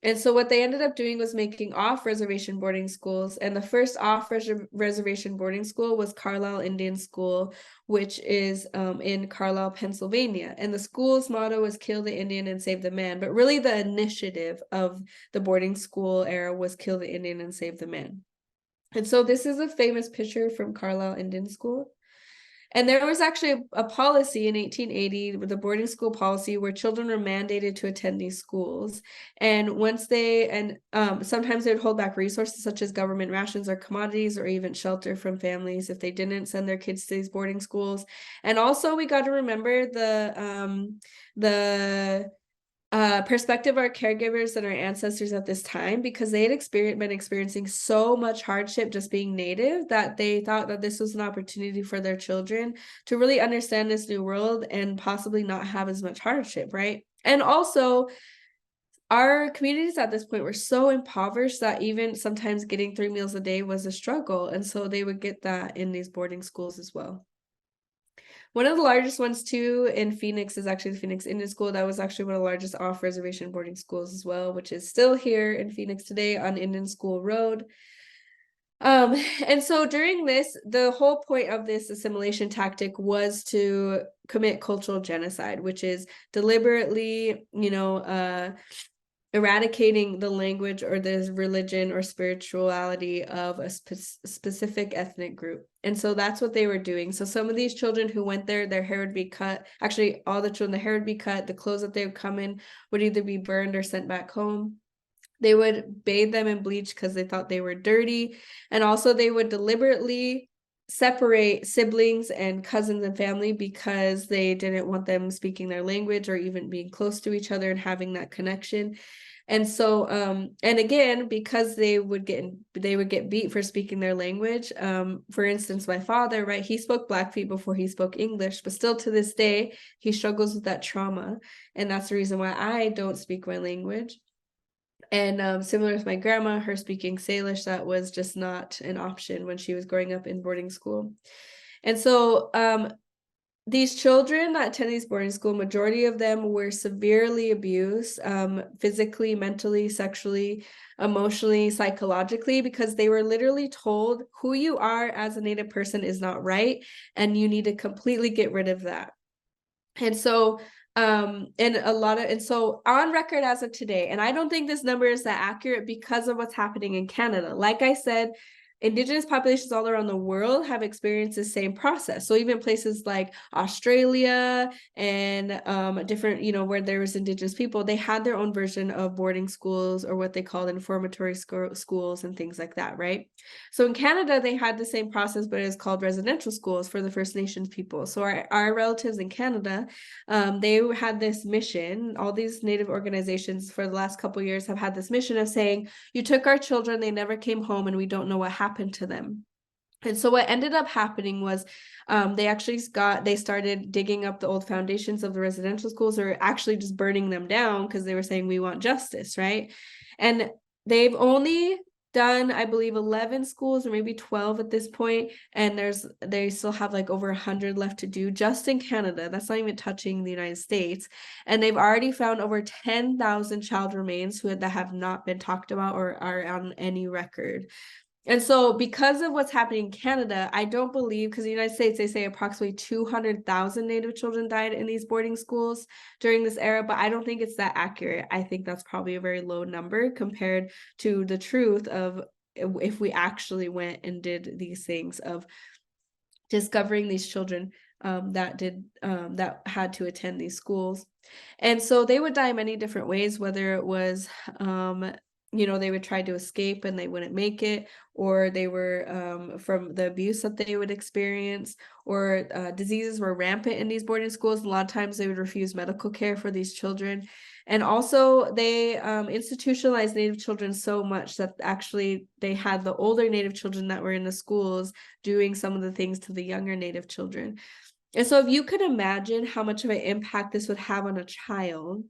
And so what they ended up doing was making off-reservation boarding schools. And the first off-reservation boarding school was Carlisle Indian School, which is in Carlisle, Pennsylvania. And the school's motto was kill the Indian and save the man. But really the initiative of the boarding school era was kill the Indian and save the man. And so this is a famous picture from Carlisle Indian School. And there was actually a policy in 1880, the boarding school policy, where children were mandated to attend these schools. And sometimes they would hold back resources such as government rations or commodities, or even shelter from families if they didn't send their kids to these boarding schools. And also we got to remember the perspective of our caregivers and our ancestors at this time, because they had been experiencing so much hardship just being Native, that they thought that this was an opportunity for their children to really understand this new world and possibly not have as much hardship, right? And also, our communities at this point were so impoverished that even sometimes getting 3 meals a day was a struggle. And so they would get that in these boarding schools as well. One of the largest ones too in Phoenix is actually the Phoenix Indian School. That was actually one of the largest off-reservation boarding schools as well, which is still here in Phoenix today on Indian School Road. Um, and so during this, the whole point of this assimilation tactic was to commit cultural genocide, which is deliberately, eradicating the language or the religion or spirituality of a specific ethnic group. And so that's what they were doing. So some of these children who went there, their hair would be cut. Actually, all the children, the hair would be cut. The clothes that they would come in would either be burned or sent back home. They would bathe them in bleach because they thought they were dirty. And also they would deliberately separate siblings and cousins and family because they didn't want them speaking their language or even being close to each other and having that connection. And so and again, because they would get beat for speaking their language. For instance, my father, right, he spoke Blackfeet before he spoke English, but still to this day he struggles with that trauma, and that's the reason why I don't speak my language. And similar with my grandma, her speaking Salish, that was just not an option when she was growing up in boarding school. And so these children that attend these boarding school, majority of them were severely abused, physically, mentally, sexually, emotionally, psychologically, because they were literally told who you are as a Native person is not right, and you need to completely get rid of that. And so and so on record as of today, and I don't think this number is that accurate because of what's happening in Canada. Like I said, Indigenous populations all around the world have experienced the same process. So even places like Australia and different, where there was Indigenous people, they had their own version of boarding schools, or what they called informatory schools and things like that, right? So in Canada, they had the same process, but it's called residential schools for the First Nations people. So our relatives in Canada, they had this mission. All these Native organizations for the last couple of years have had this mission of saying, you took our children, they never came home, and we don't know what happened to them. And so what ended up happening was they started digging up the old foundations of the residential schools, or actually just burning them down because they were saying, we want justice, right? And they've only done, I believe, 11 schools or maybe 12 at this point, and they still have like over 100 left to do just in Canada. That's not even touching the United States. And they've already found over 10,000 child remains that have not been talked about or are on any record. And so because of what's happening in Canada, I don't believe, because in the United States, they say approximately 200,000 Native children died in these boarding schools during this era, but I don't think it's that accurate. I think that's probably a very low number compared to the truth of if we actually went and did these things of discovering these children that had to attend these schools. And so they would die many different ways, whether it was they would try to escape and they wouldn't make it, or they were from the abuse that they would experience, or diseases were rampant in these boarding schools. A lot of times they would refuse medical care for these children. And also they institutionalized Native children so much that actually they had the older Native children that were in the schools doing some of the things to the younger Native children. And so if you could imagine how much of an impact this would have on a child,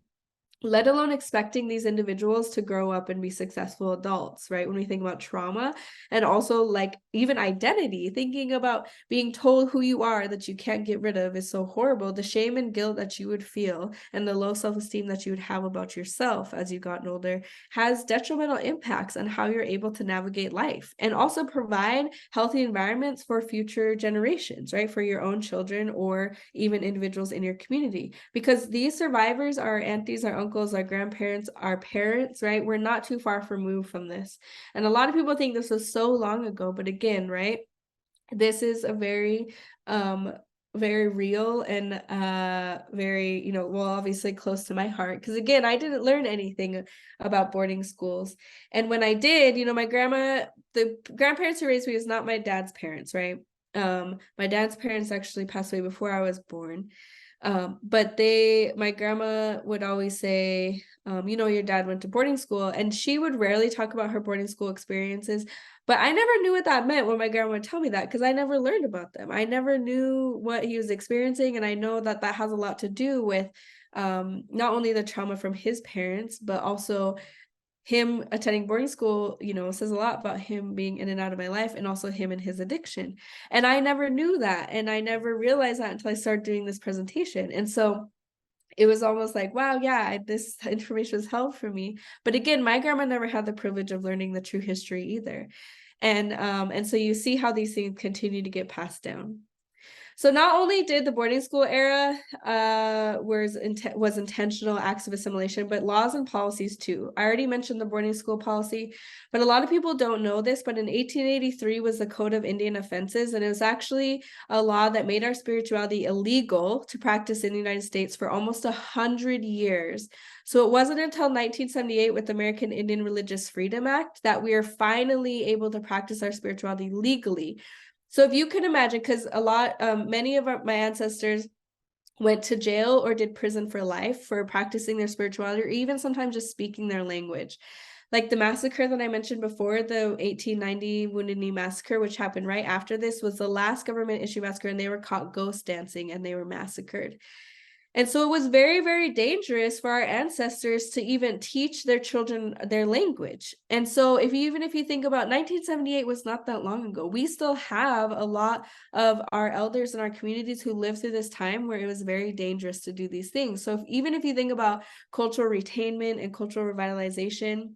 let alone expecting these individuals to grow up and be successful adults, right? When we think about trauma, and also like even identity, thinking about being told who you are that you can't get rid of is so horrible. The shame and guilt that you would feel and the low self-esteem that you would have about yourself as you've gotten older has detrimental impacts on how you're able to navigate life, and also provide healthy environments for future generations, right? For your own children or even individuals in your community, because these survivors, our aunties, our uncles, our grandparents, our parents, right? We're not too far removed from this. And a lot of people think this was so long ago, but again, right? This is a very very real and very, obviously close to my heart, because again, I didn't learn anything about boarding schools. And when I did, the grandparents who raised me was not my dad's parents, right? My dad's parents actually passed away before I was born. But my grandma would always say, your dad went to boarding school, and she would rarely talk about her boarding school experiences. But I never knew what that meant when my grandma would tell me that, because I never learned about them. I never knew what he was experiencing. And I know that has a lot to do with not only the trauma from his parents, but also him attending boarding school, says a lot about him being in and out of my life, and also him and his addiction. And I never knew that. And I never realized that until I started doing this presentation. And so it was almost like, wow, yeah, this information was held for me. But again, my grandma never had the privilege of learning the true history either. And so you see how these things continue to get passed down. So not only did the boarding school era was intentional acts of assimilation, but laws and policies too. I already mentioned the boarding school policy, but a lot of people don't know this, but in 1883 was the Code of Indian Offenses, and it was actually a law that made our spirituality illegal to practice in the United States for almost 100 years. So it wasn't until 1978 with the American Indian Religious Freedom Act that we are finally able to practice our spirituality legally. So if you can imagine, because many of my ancestors went to jail or did prison for life for practicing their spirituality, or even sometimes just speaking their language. Like the massacre that I mentioned before, the 1890 Wounded Knee Massacre, which happened right after this, was the last government issue massacre, and they were caught ghost dancing and they were massacred. And so it was very, very dangerous for our ancestors to even teach their children their language. And so even if you think about 1978 was not that long ago, we still have a lot of our elders in our communities who lived through this time where it was very dangerous to do these things. So even if you think about cultural retainment and cultural revitalization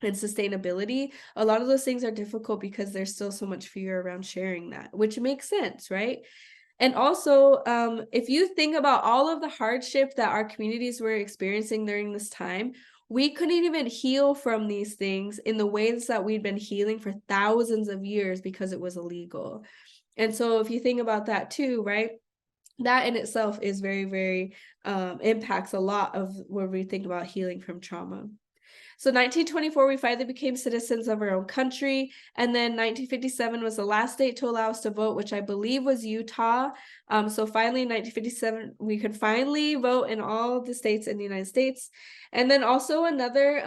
and sustainability, a lot of those things are difficult because there's still so much fear around sharing that, which makes sense, right? And also, if you think about all of the hardship that our communities were experiencing during this time, we couldn't even heal from these things in the ways that we'd been healing for thousands of years because it was illegal. And so if you think about that too, right? That in itself is very, very impacts a lot of when we think about healing from trauma. So 1924, we finally became citizens of our own country. And then 1957 was the last state to allow us to vote, which I believe was Utah. So finally in 1957, we could finally vote in all the states in the United States. And then also another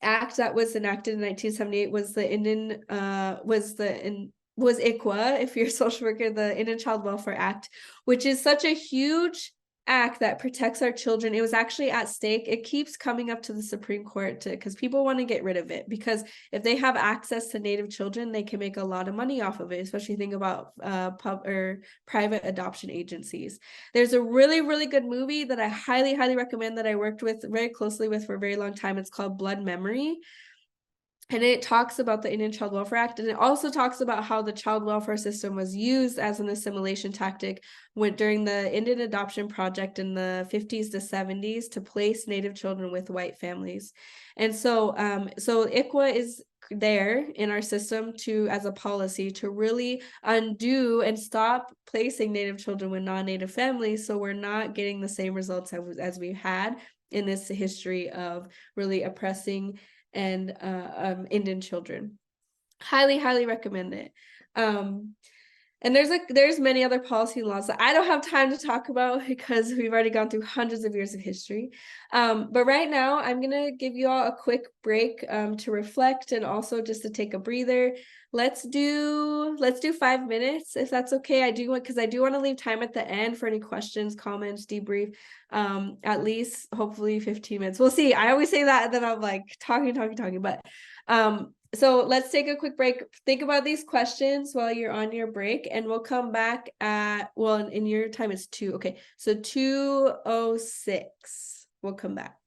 act that was enacted in 1978 was the ICWA, if you're a social worker, the Indian Child Welfare Act, which is such a huge act that protects our children. It was actually at stake. It keeps coming up to the Supreme Court because people want to get rid of it, because if they have access to Native children, they can make a lot of money off of it, especially think about private adoption agencies. There's a really, really good movie that I highly, highly recommend that I worked with very closely with for a very long time. It's called Blood Memory. And it talks about the Indian Child Welfare Act, and it also talks about how the child welfare system was used as an assimilation tactic during the Indian Adoption Project in the 50s to 70s to place Native children with white families. And so ICWA is there in our system as a policy to really undo and stop placing Native children with non-Native families, so we're not getting the same results as we had in this history of really oppressing and Indian children. Highly, highly recommend it. And there's many other policy laws that I don't have time to talk about because we've already gone through hundreds of years of history. But right now, I'm gonna give you all a quick break to reflect and also just to take a breather. Let's do 5 minutes if that's okay. Because I do want to leave time at the end for any questions, comments, debrief. At least hopefully 15 minutes. We'll see. I always say that and then I'm like talking, but so let's take a quick break. Think about these questions while you're on your break, and we'll come back at, well, in your time it's 2. Okay, so 2:06. We'll come back.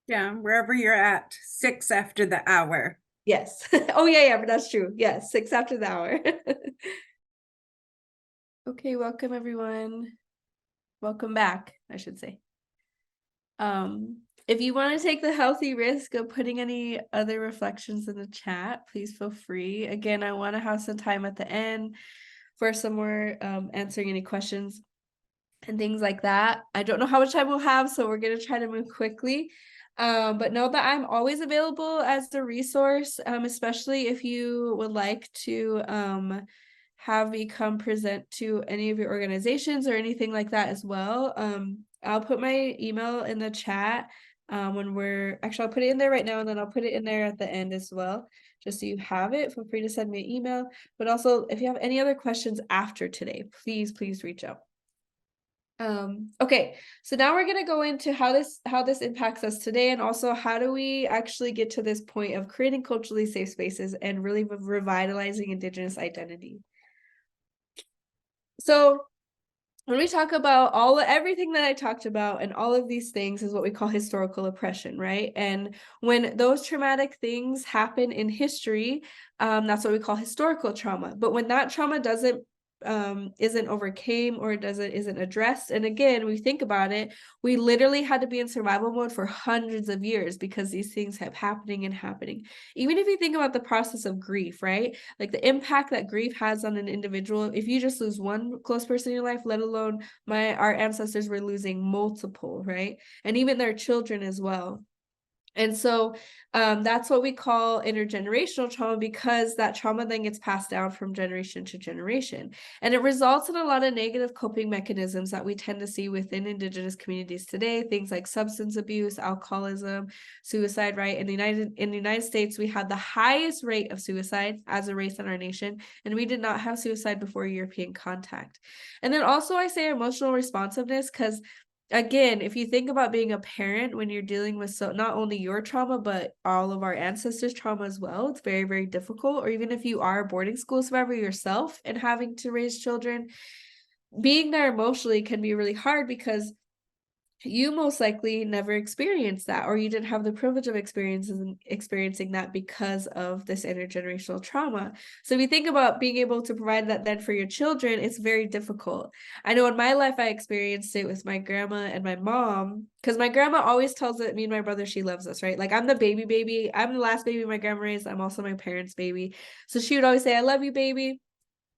Yeah, wherever you're at, 6 after the hour. Yes. Oh, yeah, but that's true. Yes, 6 after the hour. Okay, welcome everyone. Welcome back, I should say. If you want to take the healthy risk of putting any other reflections in the chat, please feel free. Again, I want to have some time at the end for some more answering any questions and things like that. I don't know how much time we'll have, so we're going to try to move quickly. But know that I'm always available as a resource, especially if you would like to have me come present to any of your organizations or anything like that as well. I'll put my email in the chat I'll put it in there right now, and then I'll put it in there at the end as well, just so you have it. Feel free to send me an email, but also if you have any other questions after today, please reach out. Okay, so now we're going to go into how this impacts us today, and also how do we actually get to this point of creating culturally safe spaces and really revitalizing Indigenous identity. So when we talk about everything that I talked about, and all of these things is what we call historical oppression, right? And when those traumatic things happen in history, that's what we call historical trauma. But when that trauma isn't overcame or isn't addressed, and again, we think about it, we literally had to be in survival mode for hundreds of years because these things kept happening and happening. Even if you think about the process of grief, right? Like the impact that grief has on an individual, if you just lose one close person in your life, let alone our ancestors were losing multiple, right? And even their children as well. And so that's what we call intergenerational trauma, because that trauma then gets passed down from generation to generation. And it results in a lot of negative coping mechanisms that we tend to see within Indigenous communities today, things like substance abuse, alcoholism, suicide, right? In the United States, we had the highest rate of suicide as a race in our nation, and we did not have suicide before European contact. And then also I say emotional responsiveness, because again, if you think about being a parent when you're dealing with not only your trauma, but all of our ancestors' trauma as well, it's very, very difficult. Or even if you are a boarding school survivor yourself and having to raise children, being there emotionally can be really hard because you most likely never experienced that, or you didn't have the privilege of experiencing that because of this intergenerational trauma. So if you think about being able to provide that then for your children, it's very difficult. I know in my life, I experienced it with my grandma and my mom, because my grandma always tells me and my brother she loves us, right? Like I'm the baby. I'm the last baby my grandma raised. I'm also my parents' baby. So she would always say, I love you, baby.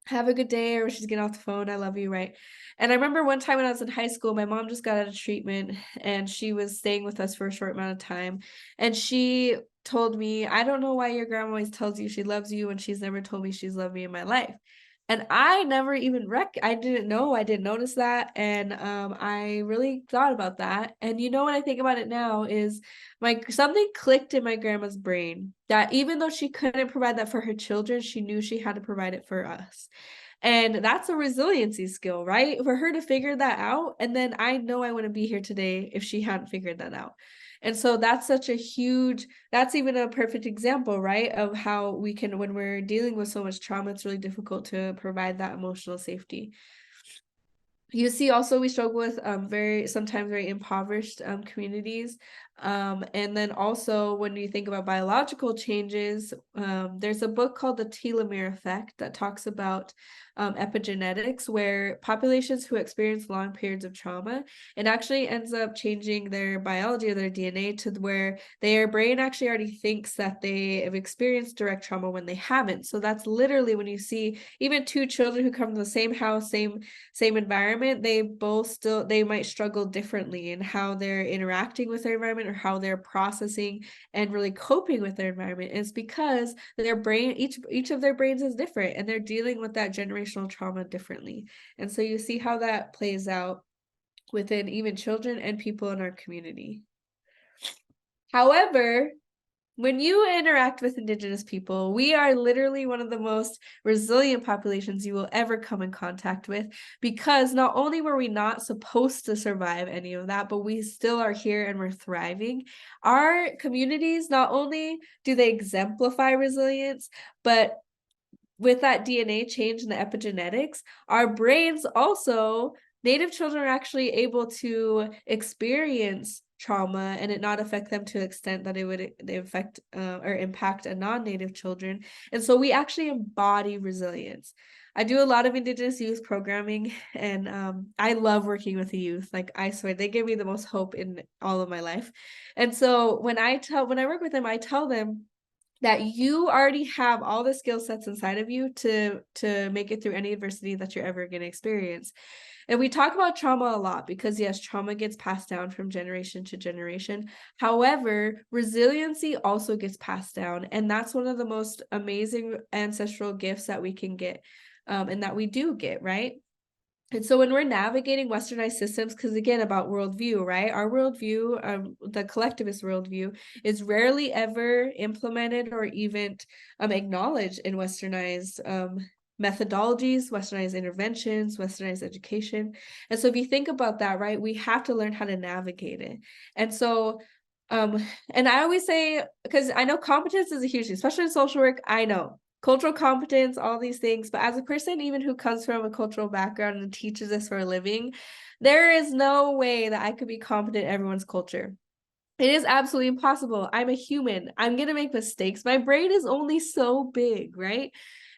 Have a good day, or when she's getting off the phone, I love you, right? And I remember one time when I was in high school, my mom just got out of treatment and she was staying with us for a short amount of time. And she told me, I don't know why your grandma always tells you she loves you when she's never told me she's loved me in my life. And I never even I didn't know, I didn't notice that. And I really thought about that. And you know, when I think about it now is something clicked in my grandma's brain that even though she couldn't provide that for her children, she knew she had to provide it for us. And that's a resiliency skill, right? For her to figure that out. And then I know I wouldn't be here today if she hadn't figured that out. And so that's that's even a perfect example, right? Of how we can, when we're dealing with so much trauma, it's really difficult to provide that emotional safety. You see also we struggle with sometimes very impoverished communities. And then also when you think about biological changes, there's a book called The Telomere Effect that talks about epigenetics, where populations who experience long periods of trauma, it actually ends up changing their biology or their DNA to where their brain actually already thinks that they have experienced direct trauma when they haven't. So that's literally when you see even two children who come from the same house, same environment, they might struggle differently in how they're interacting with their environment or how they're processing and really coping with their environment. And it's because their brain, each of their brains is different, and they're dealing with that generational trauma differently. And so you see how that plays out within even children and people in our community. However, when you interact with Indigenous people, we are literally one of the most resilient populations you will ever come in contact with, because not only were we not supposed to survive any of that, but we still are here and we're thriving. Our communities, not only do they exemplify resilience, but with that DNA change in the epigenetics, our brains also, Native children are actually able to experience trauma and it not affect them to the extent that it would affect or impact a non-Native children. And so we actually embody resilience. I do a lot of Indigenous youth programming, and I love working with the youth. Like, I swear, they give me the most hope in all of my life. And so when I work with them, I tell them that you already have all the skill sets inside of you to make it through any adversity that you're ever going to experience. And we talk about trauma a lot because, yes, trauma gets passed down from generation to generation. However, resiliency also gets passed down. And that's one of the most amazing ancestral gifts that we can get, and that we do get, right? And so when we're navigating westernized systems, because again, about worldview, right? Our worldview, the collectivist worldview, is rarely ever implemented or even acknowledged in westernized methodologies, westernized interventions, westernized education. And so if you think about that, right, we have to learn how to navigate it. And so and I always say, because I know competence is a huge thing, especially in social work, I know cultural competence, all these things. But as a person even who comes from a cultural background and teaches this for a living, there is no way that I could be competent in everyone's culture. It is absolutely impossible. I'm a human. I'm going to make mistakes. My brain is only so big, right?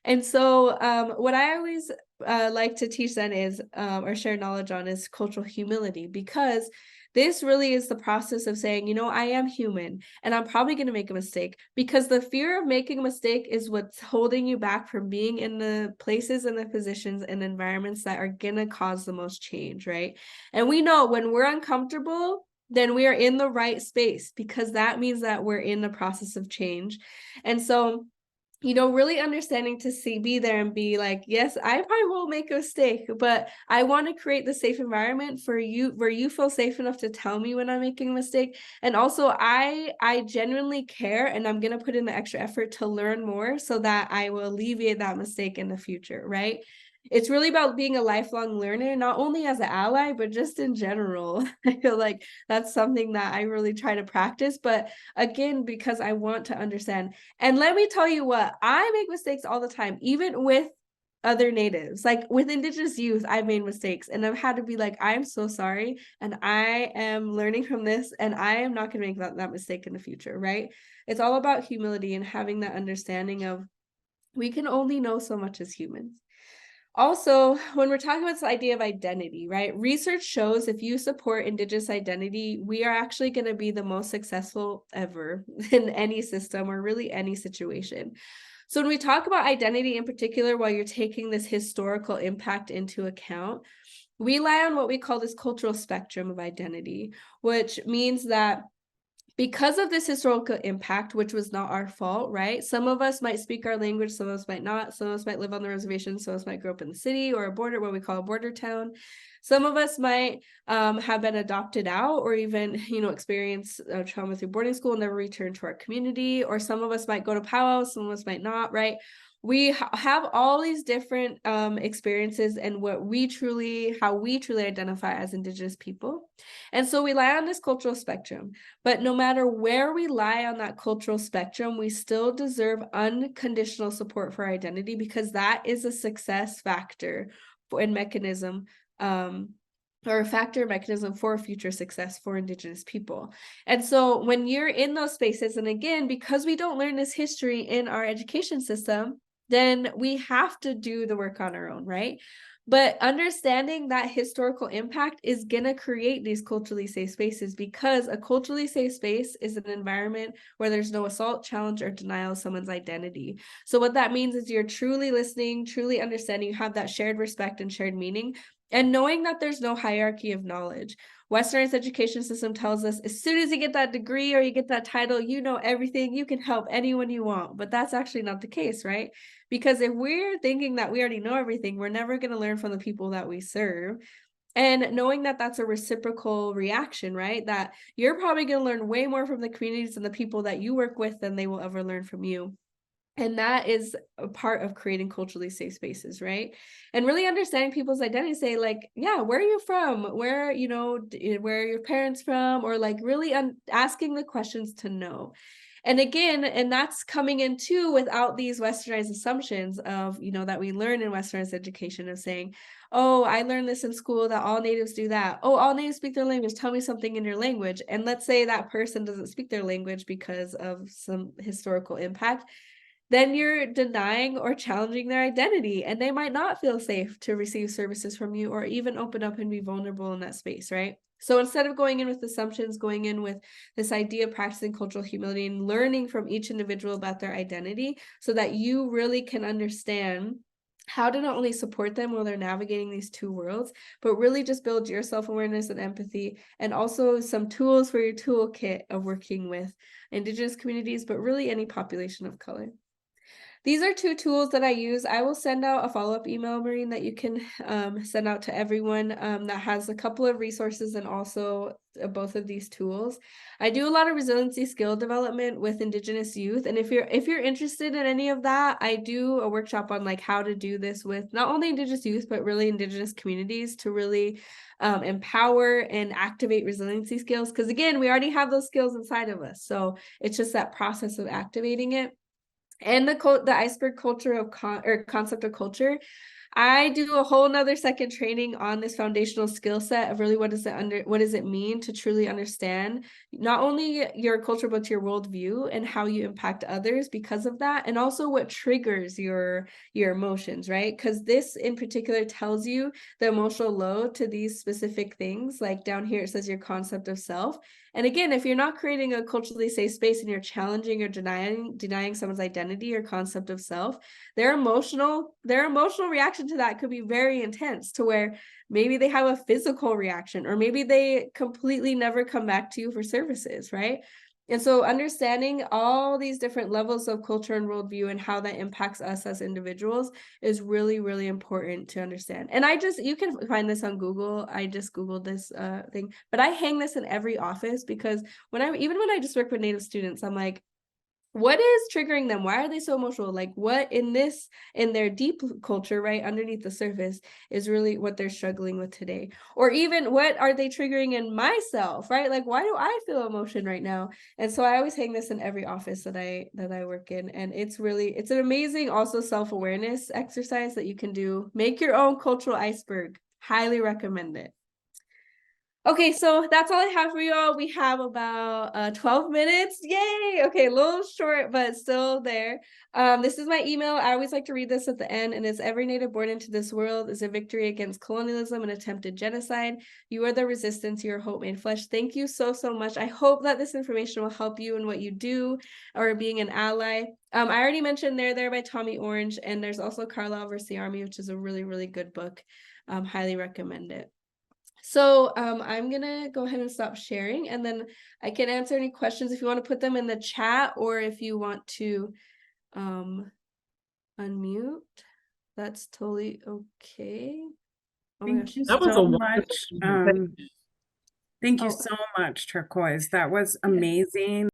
And so what I always like to teach then is, or share knowledge on, is cultural humility, because this really is the process of saying, you know, I am human and I'm probably going to make a mistake, because the fear of making a mistake is what's holding you back from being in the places and the positions and environments that are going to cause the most change, right? And we know when we're uncomfortable, then we are in the right space, because that means that we're in the process of change. And so, you know, really understanding to be there and be like, yes, I probably will make a mistake, but I want to create the safe environment for you where you feel safe enough to tell me when I'm making a mistake. And also I genuinely care, and I'm going to put in the extra effort to learn more so that I will alleviate that mistake in the future, right? It's really about being a lifelong learner, not only as an ally, but just in general. I feel like that's something that I really try to practice. But again, because I want to understand. And let me tell you what, I make mistakes all the time, even with other natives. Like with Indigenous youth, I've made mistakes and I've had to be like, I'm so sorry. And I am learning from this, and I am not going to make that mistake in the future, right? It's all about humility and having that understanding of we can only know so much as humans. Also, when we're talking about this idea of identity, right? Research shows if you support Indigenous identity, we are actually going to be the most successful ever in any system or really any situation. So when we talk about identity in particular, while you're taking this historical impact into account, we lie on what we call this cultural spectrum of identity, which means that because of this historical impact, which was not our fault, right? Some of us might speak our language, some of us might not. Some of us might live on the reservation, some of us might grow up in the city or a border, what we call a border town. Some of us might have been adopted out, or even, you know, experience trauma through boarding school and never return to our community. Or some of us might go to powwow, some of us might not, right? We have all these different experiences and how we truly identify as Indigenous people. And so we lie on this cultural spectrum, but no matter where we lie on that cultural spectrum, we still deserve unconditional support for our identity, because that is a success factor and mechanism, or a factor mechanism for future success for Indigenous people. And so when you're in those spaces, and again, because we don't learn this history in our education system, then we have to do the work on our own, right? But understanding that historical impact is going to create these culturally safe spaces, because a culturally safe space is an environment where there's no assault, challenge, or denial of someone's identity. So what that means is you're truly listening, truly understanding, you have that shared respect and shared meaning, and knowing that there's no hierarchy of knowledge. Westernized education system tells us as soon as you get that degree or you get that title, you know everything, you can help anyone you want. But that's actually not the case, right? Because if we're thinking that we already know everything, we're never going to learn from the people that we serve. And knowing that that's a reciprocal reaction, right? That you're probably going to learn way more from the communities and the people that you work with than they will ever learn from you. And that is a part of creating culturally safe spaces, right? And really understanding people's identity, say like, yeah, where are you from? Where, you know, where are your parents from? Or like really asking the questions to know. And again, and that's coming in too without these westernized assumptions of, you know, that we learn in westernized education of saying, oh, I learned this in school that all natives do that. Oh, all natives speak their language. Tell me something in your language. And let's say that person doesn't speak their language because of some historical impact. Then you're denying or challenging their identity, and they might not feel safe to receive services from you or even open up and be vulnerable in that space, right? So instead of going in with assumptions, going in with this idea of practicing cultural humility and learning from each individual about their identity so that you really can understand how to not only support them while they're navigating these two worlds, but really just build your self-awareness and empathy, and also some tools for your toolkit of working with Indigenous communities, but really any population of color. These are two tools that I use. I will send out a follow-up email, Maureen, that you can send out to everyone that has a couple of resources and also both of these tools. I do a lot of resiliency skill development with Indigenous youth. And if you're interested in any of that, I do a workshop on like how to do this with not only Indigenous youth, but really Indigenous communities to really empower and activate resiliency skills. Because again, we already have those skills inside of us. So it's just that process of activating it. and the iceberg culture of concept of culture. I do a whole nother second training on this foundational skill set of really what does it mean to truly understand not only your culture, but your worldview and how you impact others because of that, and also what triggers your emotions, right? Because this in particular tells you the emotional load to these specific things. Like down here, it says your concept of self. And again, if you're not creating a culturally safe space and you're challenging or denying someone's identity or concept of self, their emotional reaction to that could be very intense, to where maybe they have a physical reaction, or maybe they completely never come back to you for services, right? And so understanding all these different levels of culture and worldview and how that impacts us as individuals is really, really important to understand. And you can find this on Google. I just Googled this thing, but I hang this in every office, because even when I just work with Native students, I'm like, what is triggering them? Why are they so emotional? Like, what in their deep culture, right underneath the surface, is really what they're struggling with today? Or even what are they triggering in myself, right? Like, why do I feel emotion right now? And so I always hang this in every office that I work in. And it's an amazing also self-awareness exercise that you can do. Make your own cultural iceberg. Highly recommend it. Okay, so that's all I have for you all. We have about 12 minutes. Yay! Okay, a little short, but still there. This is my email. I always like to read this at the end, and it's: every Native born into this world is a victory against colonialism and attempted genocide. You are the resistance, your hope made flesh. Thank you so, so much. I hope that this information will help you in what you do or being an ally. I already mentioned There by Tommy Orange, and there's also Carlisle vs. the Army, which is a really, really good book. Highly recommend it. So I'm gonna go ahead and stop sharing, and then I can answer any questions if you want to put them in the chat, or if you want to unmute, that's totally okay. Oh my Thank gosh. you That was a so wonderful much. presentation. Thank you Oh. so much, Turquoise. That was amazing.